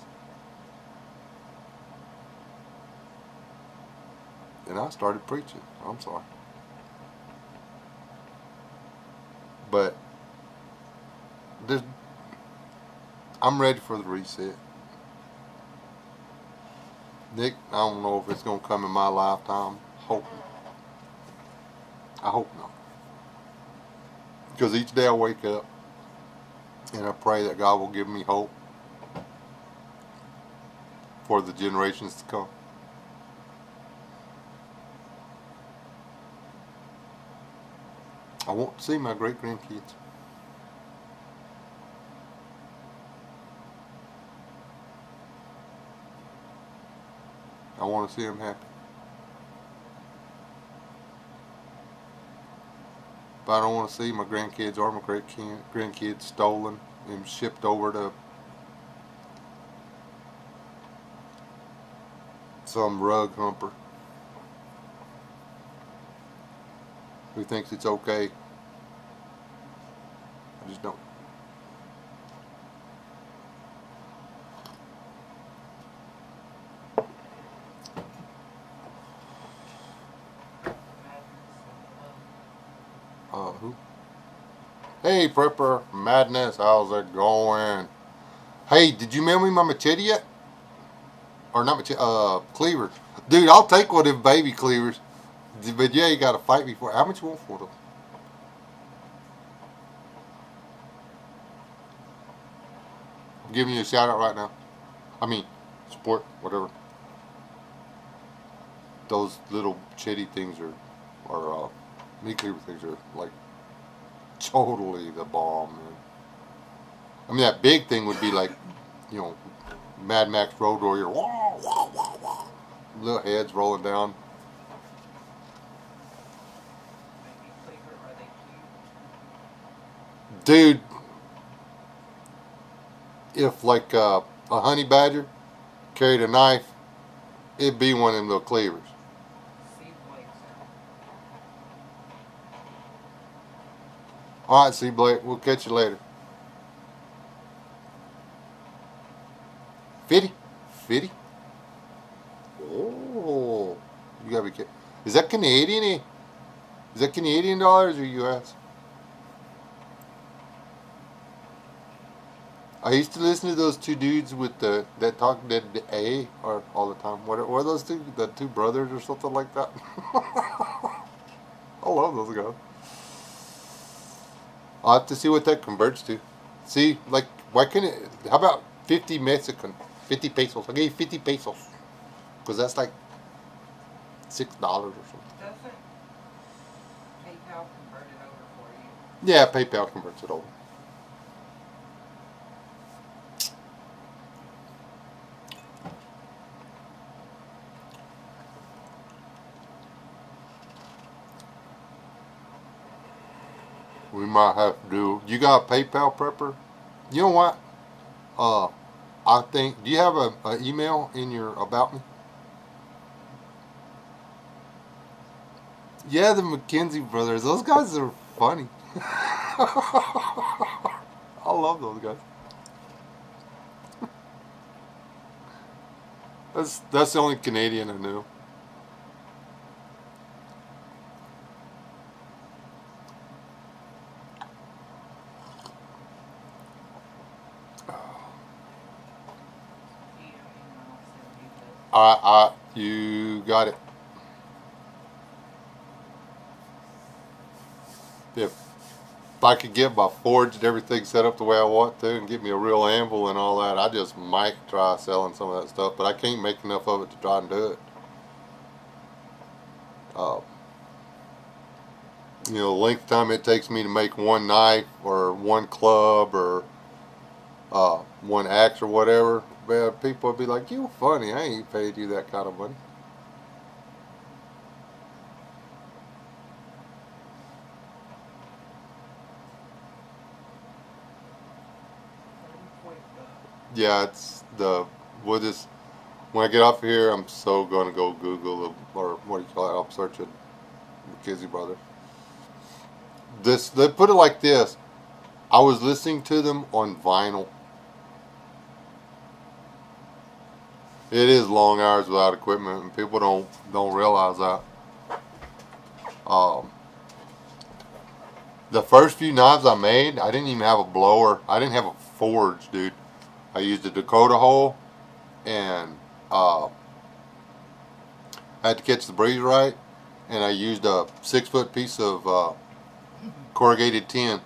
S1: And I started preaching. I'm sorry. But I'm ready for the reset. Nick, I don't know if it's going to come in my lifetime. I hope not. Because each day I wake up and I pray that God will give me hope for the generations to come. I want to see my great-grandkids. I want to see them happy. But I don't want to see my grandkids or my great-grandkids stolen and shipped over to some rug humper who thinks it's okay. I just don't. Who? Hey, Prepper Madness, how's it going? Hey, did you mail me my machete yet? Or not machete, cleavers. Dude, I'll take one of them baby cleavers. But yeah, you gotta fight me for it. How much you want for them? I'm giving you a shout out right now. I mean, support, whatever. Those little machete things are meat cleaver things are like totally the bomb, man. I mean, that big thing would be like, you know, Mad Max Road Warrior. Little heads rolling down. Dude, if like a honey badger carried a knife, it'd be one of them little cleavers. Alright, C. Blake, we'll catch you later. 50? 50? Oh, you gotta be kidding. Is that Canadian? Is that Canadian dollars or US? I used to listen to those two dudes with that talk that A or all the time. What are those two? The two brothers or something like that? I love those guys. I'll have to see what that converts to. See, like, why can't it? How about 50 Mexican? 50 pesos. I'll give you 50 pesos. Because that's like $6 or something.
S2: Doesn't PayPal convert it over for you?
S1: Yeah, PayPal converts it over. We might have to do. You got a PayPal, Prepper? You know what? I think. Do you have an email in your about me? Yeah, the McKenzie brothers. Those guys are funny. I love those guys. That's the only Canadian I knew. You got it. If I could get my forge and everything set up the way I want to and get me a real anvil and all that, I just might try selling some of that stuff, but I can't make enough of it to try and do it. You know, the length of time it takes me to make one knife or one club or one axe or whatever, man, people would be like, "You funny, I ain't paid you that kind of money." Yeah, it's the with this. When I get off here, I'm so gonna go Google or what do you call it? I'm searching McKenzie brother. They put it like this. I was listening to them on vinyl. It is long hours without equipment, and people don't realize that. The first few knives I made, I didn't even have a blower. I didn't have a forge, dude. I used a Dakota hole, and I had to catch the breeze right, and I used a 6-foot piece of corrugated tin.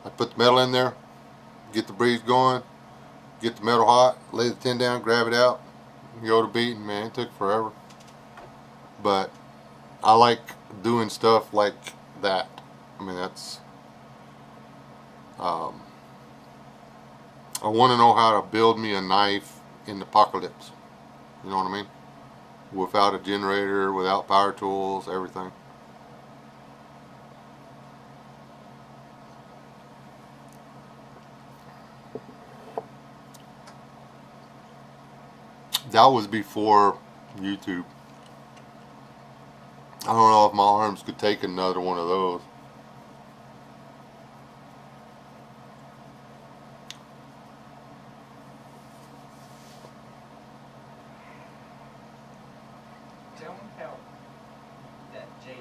S1: I put the metal in there, get the breeze going, get the metal hot, lay the tin down, grab it out, go to beating. Man, it took forever. But I like doing stuff like that. I mean, that's I want to know how to build me a knife in the apocalypse. You know what I mean? Without a generator, without power tools, everything. That was before YouTube. I don't know if my arms could take another one of those.
S2: Don't help that J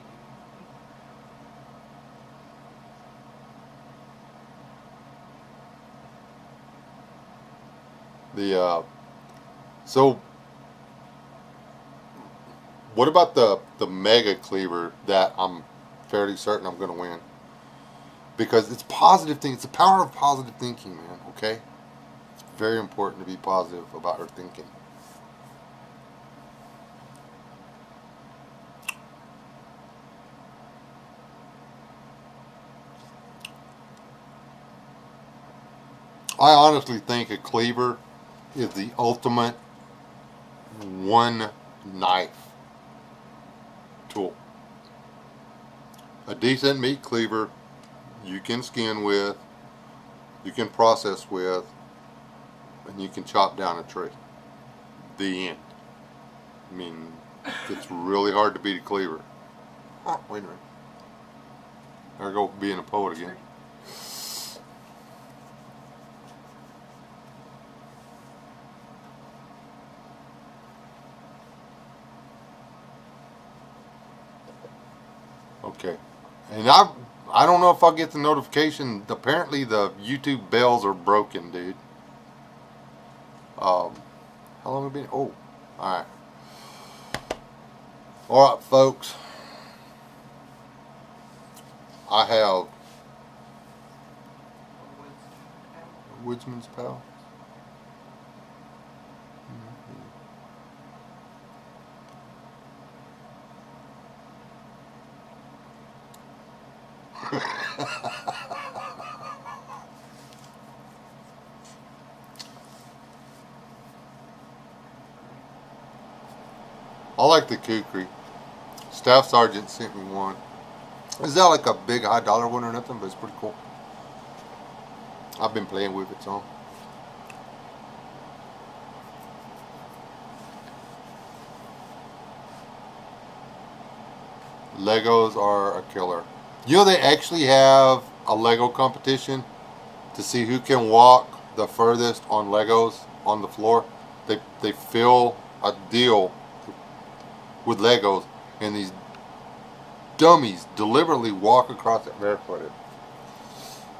S1: So what about the mega cleaver that I'm fairly certain I'm going to win? Because it's positive thinking. It's the power of positive thinking, man, okay? It's very important to be positive about our thinking. I honestly think a cleaver is the ultimate one knife tool. A decent meat cleaver you can skin with, you can process with, and you can chop down a tree. The end. I mean, it's really hard to beat a cleaver. Oh, wait a minute. There I go being a poet again. Okay, and I don't know if I'll get the notification. Apparently the YouTube bells are broken, dude. How long have we been? Oh, all right, folks. I have Woodsman's Pal. I like the kukri. Staff Sergeant sent me one. It's not like a big high dollar one or nothing, but it's pretty cool. I've been playing with it some. Legos are a killer. You know, they actually have a Lego competition to see who can walk the furthest on Legos on the floor. They fill a deal with Legos, and these dummies deliberately walk across it barefooted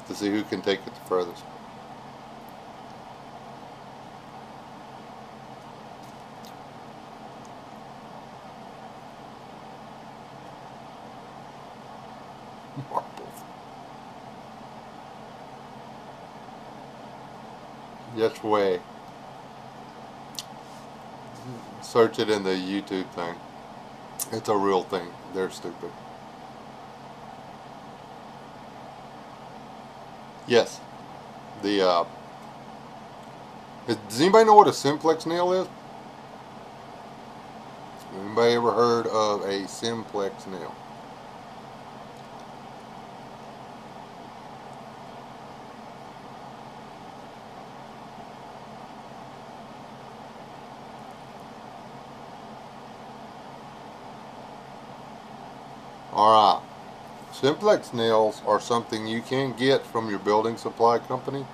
S1: to see who can take it the furthest. Marbles. Yes way. Search it in the YouTube thing. It's a real thing. They're stupid. Yes. The does anybody know what a simplex nail is? Anybody ever heard of a simplex nail? Alright. Simplex nails are something you can get from your building supply company.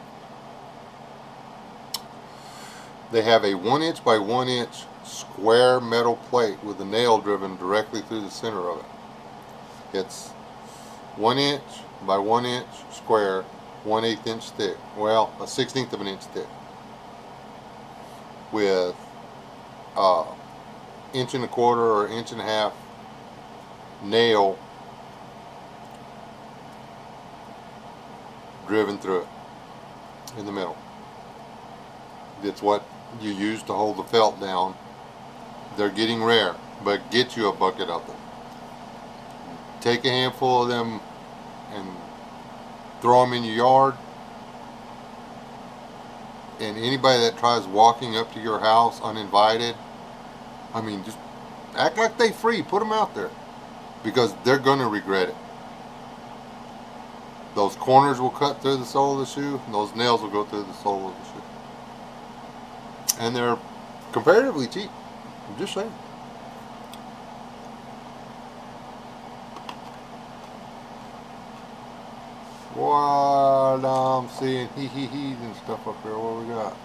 S1: They have a 1" by 1" square metal plate with a nail driven directly through the center of it. It's 1" by 1" square, 1/8 inch thick. Well, a 1/16 of an inch thick. With 1¼ or 1½ inch nail driven through it in the middle. It's what you use to hold the felt down. They're getting rare, but get you a bucket of them. Take a handful of them and throw them in your yard, and anybody that tries walking up to your house uninvited, I mean, just act like they free, put them out there, because they're gonna regret it. Those corners will cut through the sole of the shoe, and those nails will go through the sole of the shoe. And they're comparatively cheap. I'm just saying. What I'm seeing hee-hee-hees and stuff up here. What we got?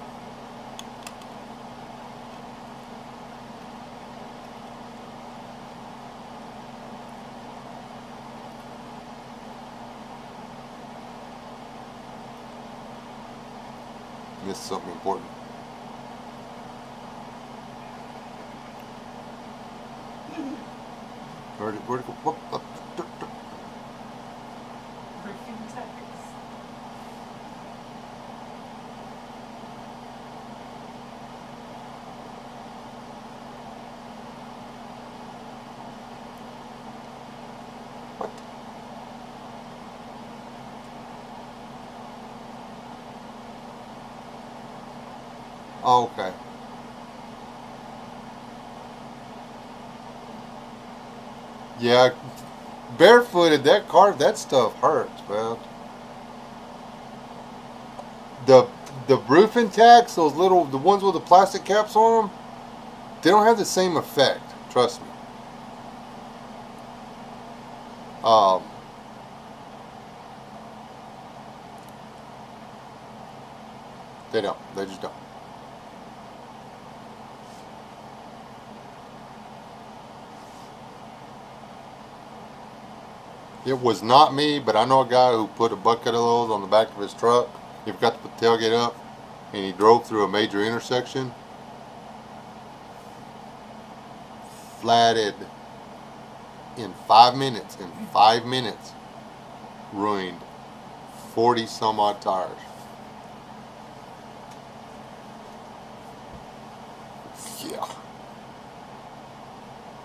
S1: Missed something important. Where'd it go? Whoop, up, What? Oh, okay. Yeah, barefooted, that stuff hurts, man. The roofing tacks, the ones with the plastic caps on them, they don't have the same effect. Trust me. They don't. They just don't. It was not me, but I know a guy who put a bucket of those on the back of his truck. He forgot to put the tailgate up, and he drove through a major intersection. Flatted in 5 minutes. In 5 minutes, ruined 40 some odd tires. Yeah.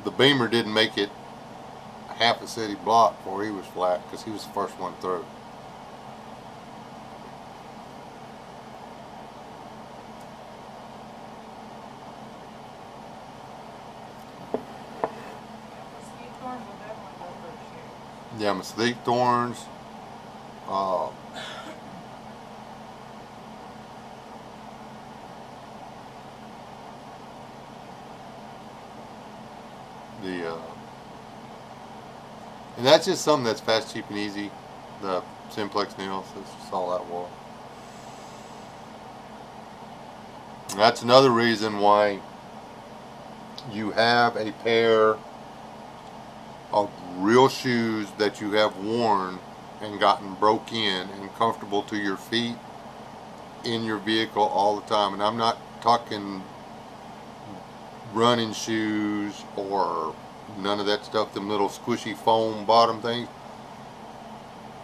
S1: The Beamer didn't make it half a city block before he was flat, because he was the first one through. Yeah, mesquite thorns. And that's just something that's fast, cheap, and easy. The simplex nails, that's just all that was. And that's another reason why you have a pair of real shoes that you have worn and gotten broke in and comfortable to your feet in your vehicle all the time. And I'm not talking running shoes or none of that stuff, them little squishy foam bottom things.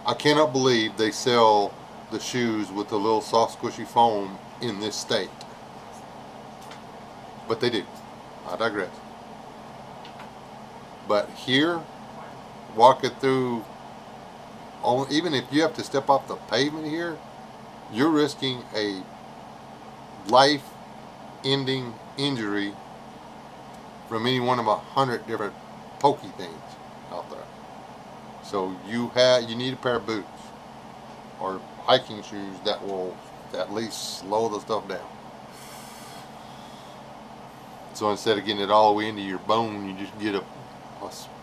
S1: I cannot believe they sell the shoes with the little soft squishy foam in this state. But they do. I digress. But here, walking through, even if you have to step off the pavement here, you're risking a life-ending injury from any one of 100 different pokey things out there. So you need a pair of boots or hiking shoes that will at least slow the stuff down. So instead of getting it all the way into your bone, you just get a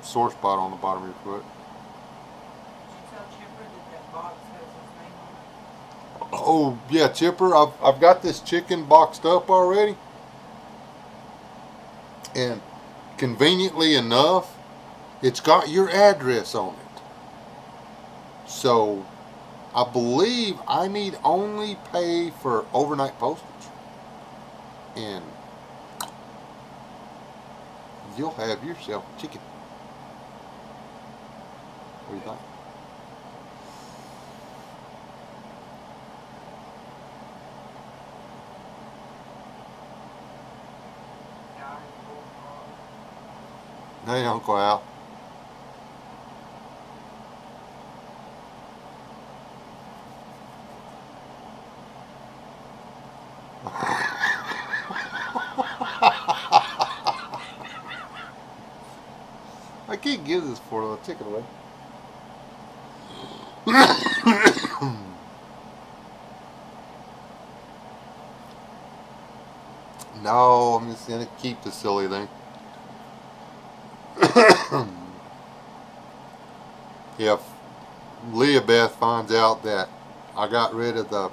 S1: sore spot on the bottom of your foot.
S2: Did you tell Chipper that box has his name on it?
S1: Oh yeah, Chipper, I've got this chicken boxed up already, and conveniently enough, it's got your address on it. So I believe I need only pay for overnight postage, and you'll have yourself chicken. What do you think? Hey, Uncle Al. I can't give this for the ticket away. No, I'm just gonna keep the silly thing. If Leah Beth finds out that I got rid of the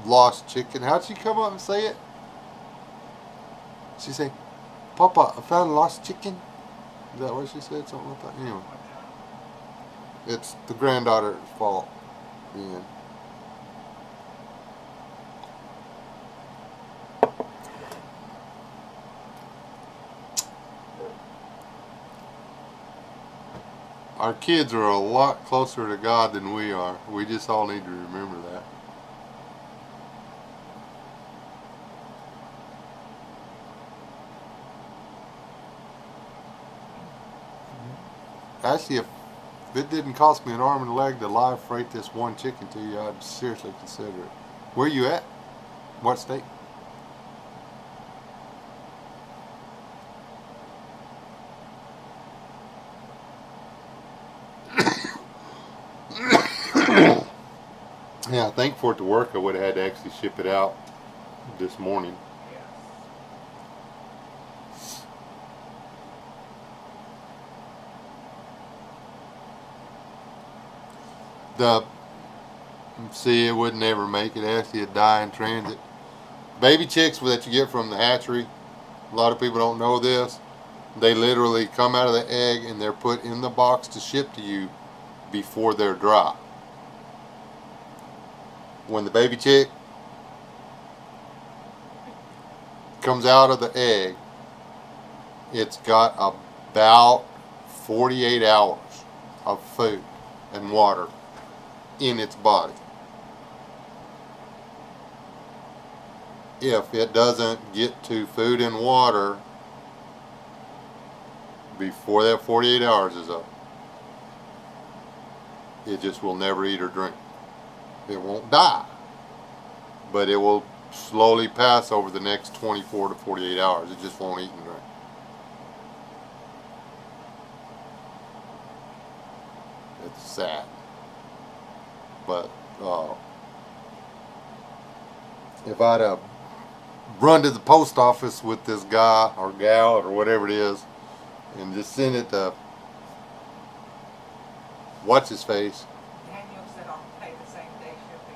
S1: lost chicken, how'd she come up and say it? She said, "Papa, I found lost chicken." Is that what she said? Something like that. Anyway, it's the granddaughter's fault. Yeah. Our kids are a lot closer to God than we are. We just all need to remember that. Actually, if it didn't cost me an arm and a leg to live freight this one chicken to you, I'd seriously consider it. Where you at? What state? Yeah, I think for it to work, I would have had to actually ship it out this morning. See, it would never make it. Actually, it'd die in transit. Baby chicks that you get from the hatchery, a lot of people don't know this. They literally come out of the egg and they're put in the box to ship to you before they're dry. When the baby chick comes out of the egg, it's got about 48 hours of food and water in its body. If it doesn't get to food and water before that 48 hours is up, it just will never eat or drink. It won't die, but it will slowly pass over the next 24 to 48 hours. It just won't eat and drink. It's sad. But if I'd have run to the post office with this guy or gal or whatever it is and just send it to what's his face.
S2: Daniel said I'll pay the same day shipping.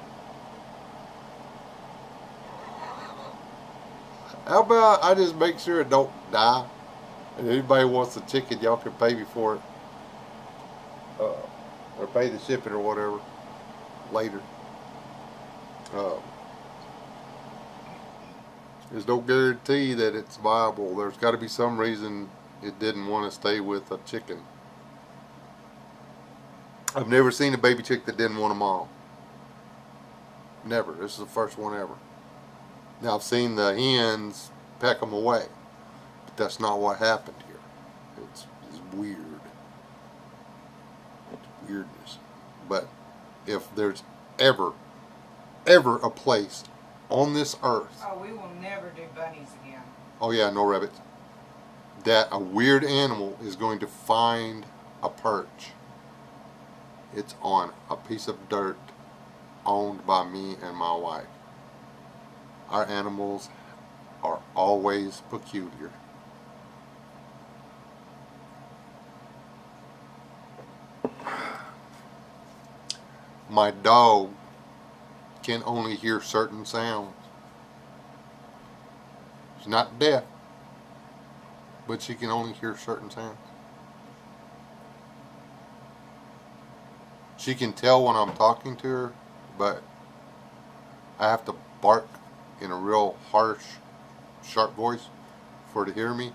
S1: How about I just make sure it don't die? And if anybody wants the chicken, y'all can pay me for it. Or pay the shipping or whatever later. There's no guarantee that it's viable. There's got to be some reason it didn't want to stay with a chicken. I've never seen a baby chick that didn't want a mom. Never. This is the first one ever. Now I've seen the hens peck them away, but that's not what happened here. It's weird. It's weirdness. But if there's ever a place on this earth.
S2: Oh, we will never do bunnies again.
S1: Oh yeah, no rabbits. That a weird animal is going to find a perch. It's on a piece of dirt owned by me and my wife. Our animals are always peculiar. My dog can only hear certain sounds. She's not deaf, but she can only hear certain sounds. She can tell when I'm talking to her, but I have to bark in a real harsh, sharp voice for her to hear me.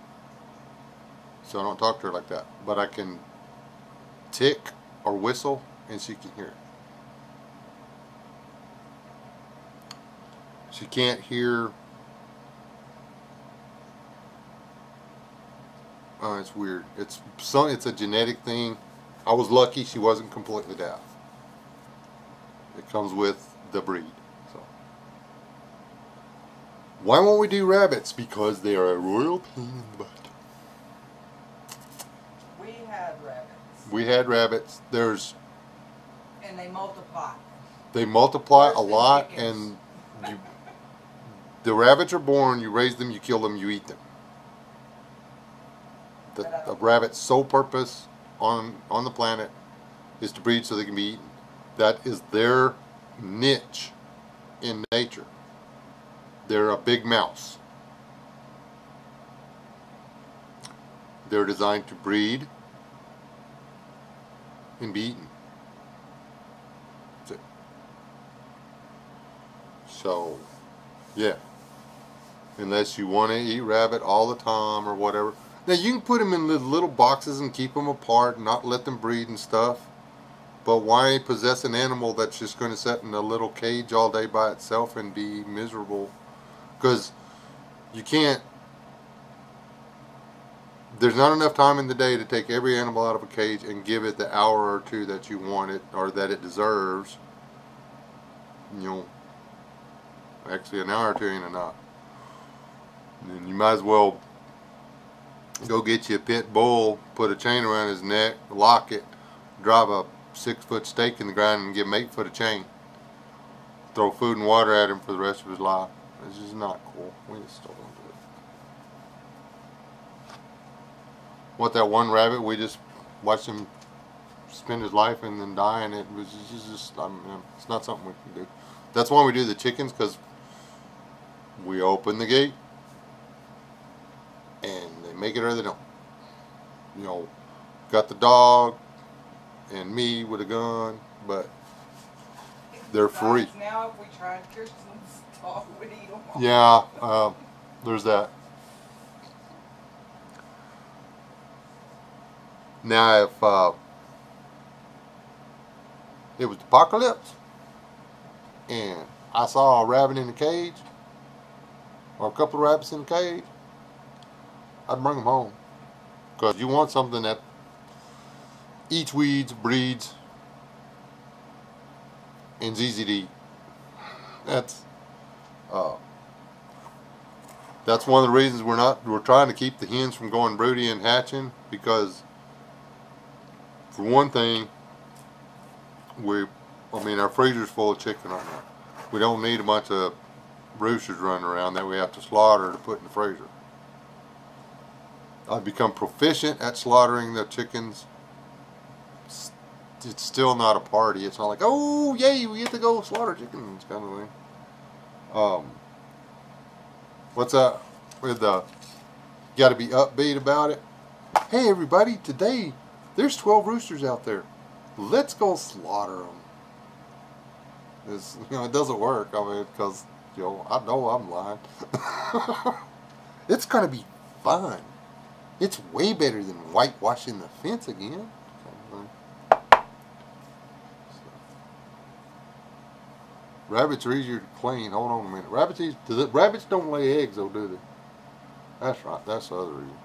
S1: So I don't talk to her like that. But I can tick or whistle and she can hear it. She can't hear. It's weird. It's a genetic thing. I was lucky she wasn't completely deaf. It comes with the breed. So why won't we do rabbits? Because they are a royal pain in the butt.
S2: We had rabbits.
S1: We had rabbits.
S2: And they multiply.
S1: They multiply
S2: Worse
S1: a
S2: than
S1: lot,
S2: chickens.
S1: and the rabbits are born. You raise them, you kill them, you eat them. The rabbit's sole purpose on the planet is to breed so they can be eaten. That is their niche in nature. They're a big mouse. They're designed to breed and be eaten. That's it. So, yeah. Unless you want to eat rabbit all the time or whatever. Now you can put them in little boxes and keep them apart and not let them breed and stuff. But why possess an animal that's just going to sit in a little cage all day by itself and be miserable? Because you can't. There's not enough time in the day to take every animal out of a cage and give it the hour or two that you want it or that it deserves. You know, actually an hour or two ain't enough. And you might as well go get you a pit bull, put a chain around his neck, lock it, drive a 6-foot stake in the ground and give him 8 foot of chain. Throw food and water at him for the rest of his life. This is not cool. We just don't do it. What, that one rabbit, we just watched him spend his life and then die, and it was just it's not something we can do. That's why we do the chickens, because we open the gate and they make it or they don't. You know, got the dog and me with a gun, but they're free.
S2: Now if we tried Kirsten's dog would eat them all.
S1: Yeah, there's that. Now if it was the apocalypse and I saw a rabbit in a cage or a couple of rabbits in a cage, I'd bring them home. Because you want something that eats weeds, breeds, and is easy to eat. That's one of the reasons we're trying to keep the hens from going broody and hatching, because for one thing, our freezer's full of chicken right now. We don't need a bunch of roosters running around that we have to slaughter to put in the freezer. I've become proficient at slaughtering the chickens. It's still not a party. It's not like, oh yay, we get to go slaughter chickens kind of thing. What's up with the? Got to be upbeat about it. Hey everybody, today there's 12 roosters out there. Let's go slaughter them. It's, it doesn't work. I mean, because I know I'm lying. It's gonna be fun. It's way better than whitewashing the fence again. Rabbits are easier to clean. Hold on a minute. Rabbits don't lay eggs though, do they? That's right. That's the other reason.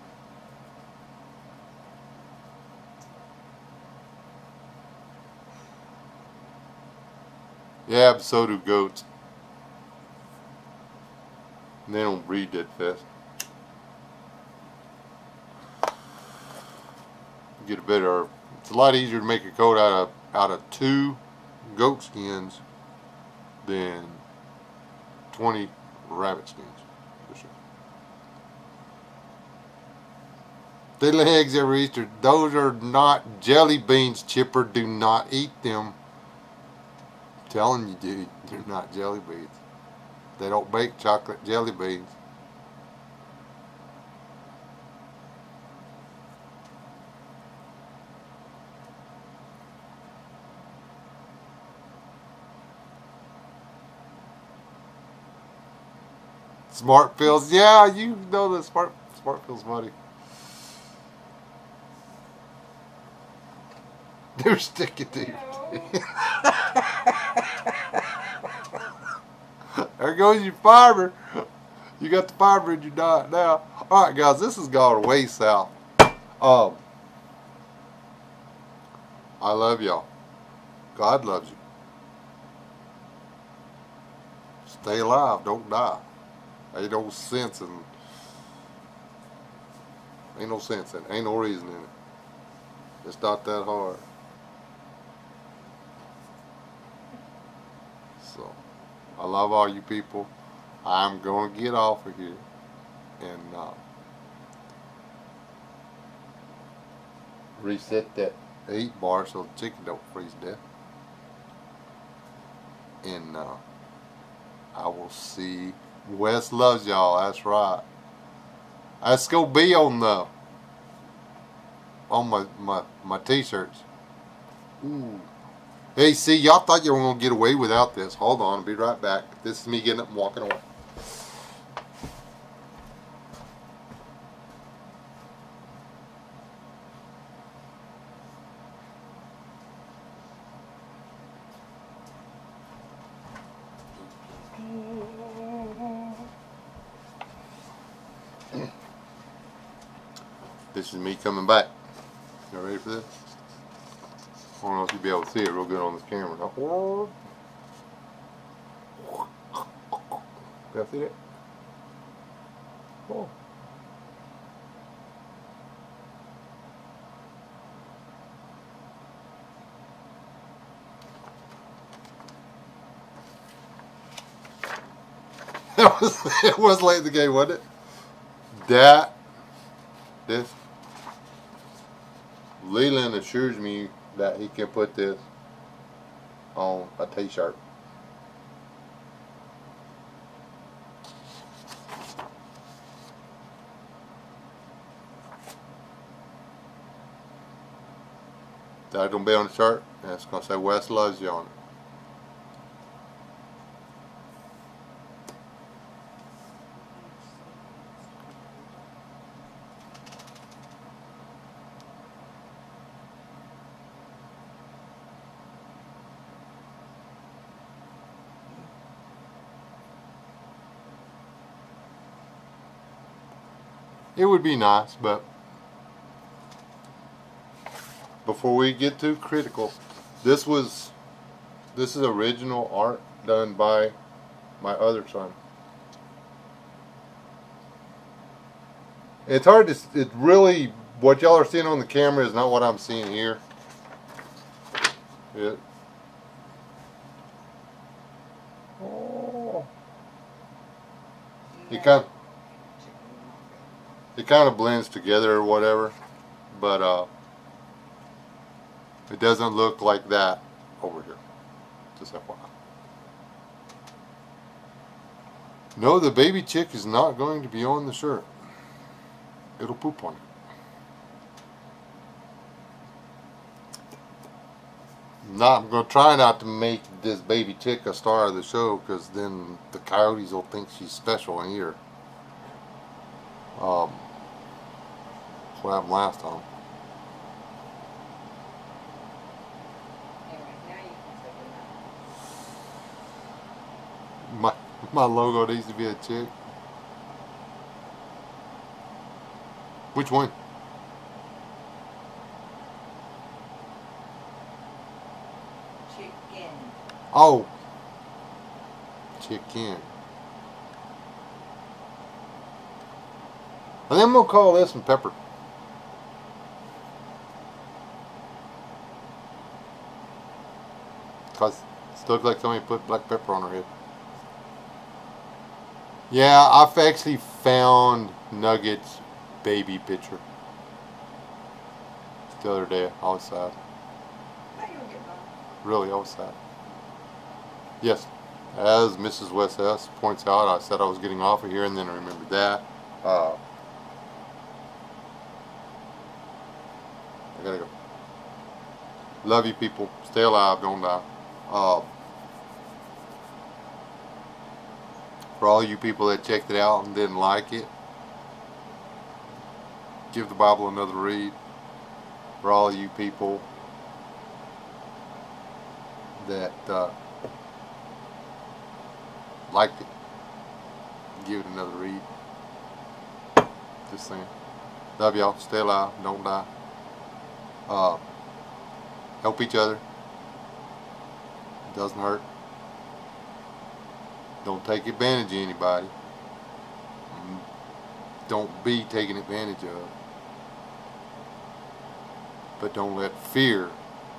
S1: Yeah, but so do goats. And they don't breed that fast. Get a better. It's a lot easier to make a coat out of 2 goat skins than 20 rabbit skins, for sure. They lay eggs every Easter. Those are not jelly beans, Chipper. Do not eat them. I'm telling you, dude, they're not jelly beans. They don't bake chocolate jelly beans. Smart feels, yeah, you know the smart feels funny. They're sticking to you. There goes your fiber. You got the fiber in your diet now. Alright guys, this has gone way south. I love y'all. God loves you. Stay alive, don't die. Ain't no sense in it. Ain't no reason in it. It's not that hard. So, I love all you people. I'm going to get off of here. And reset that heat bar so the chicken don't freeze to death. And I will see. Wes loves y'all. That's right. Let's go be on my t-shirts. Ooh. Hey, see, y'all thought you were gonna get away without this. Hold on, I'll be right back. This is me getting up and walking away. This is me coming back. You ready for this? I don't know if you'll be able to see it real good on this camera. Y'all see that? Oh. It was late in the game, wasn't it? This. Leland assures me that he can put this on a t-shirt. That's gonna be on the shirt, and it's gonna say Wes loves you on it. It would be nice, but before we get too critical, this is original art done by my other son. It's hard to, it really, what y'all are seeing on the camera is not what I'm seeing here. Oh. He kind It kind of blends together or whatever, but it doesn't look like that over here. Just FYI. No, the baby chick is not going to be on the shirt. It'll poop on it. I'm going to try not to make this baby chick a star of the show, because then the coyotes will think she's special in here. That's what happened last time.
S2: Anyway, now you can say goodnight.
S1: My logo needs to be a chick. Which one?
S2: Chicken.
S1: Oh, chicken. And then we'll call this one pepper. Because it looks like somebody put black pepper on her head. Yeah, I've actually found Nugget's baby picture. The other day, I was sad.
S2: How you gonna get done?
S1: Really, I was sad. Yes, as Mrs. West S points out, I said I was getting off of here, and then I remembered that. I gotta go. Love you, people. Stay alive, don't die. For all you people that checked it out and didn't like it, give the Bible another read. For all you people that liked it, give it another read. Just saying. Love y'all. Stay alive. Don't die. Help each other. It doesn't hurt. Don't take advantage of anybody. Don't be taken advantage of. But don't let fear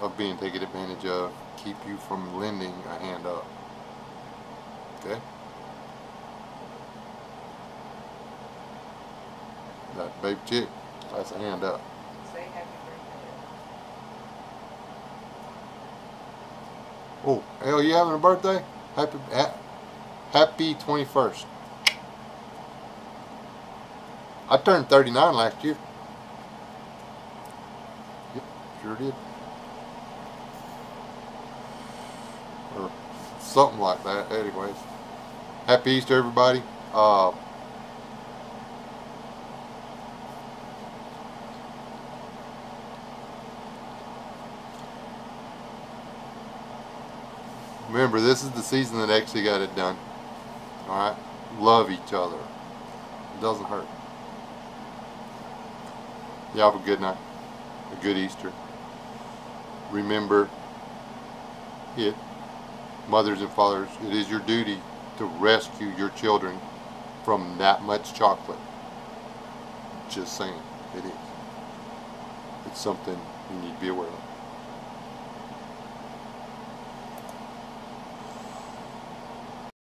S1: of being taken advantage of keep you from lending a hand up. Okay? That baby chick, that's a hand up.
S2: Say happy birthday.
S1: Oh, hell, you having a birthday? Happy 21st. I turned 39 last year. Yep, sure did. Or something like that. Anyways, happy Easter, everybody. Remember, this is the season that actually got it done. Alright? Love each other. It doesn't hurt. Y'all have a good night. A good Easter. Remember, mothers and fathers, it is your duty to rescue your children from that much chocolate. Just saying. It is. It's something you need to be aware of.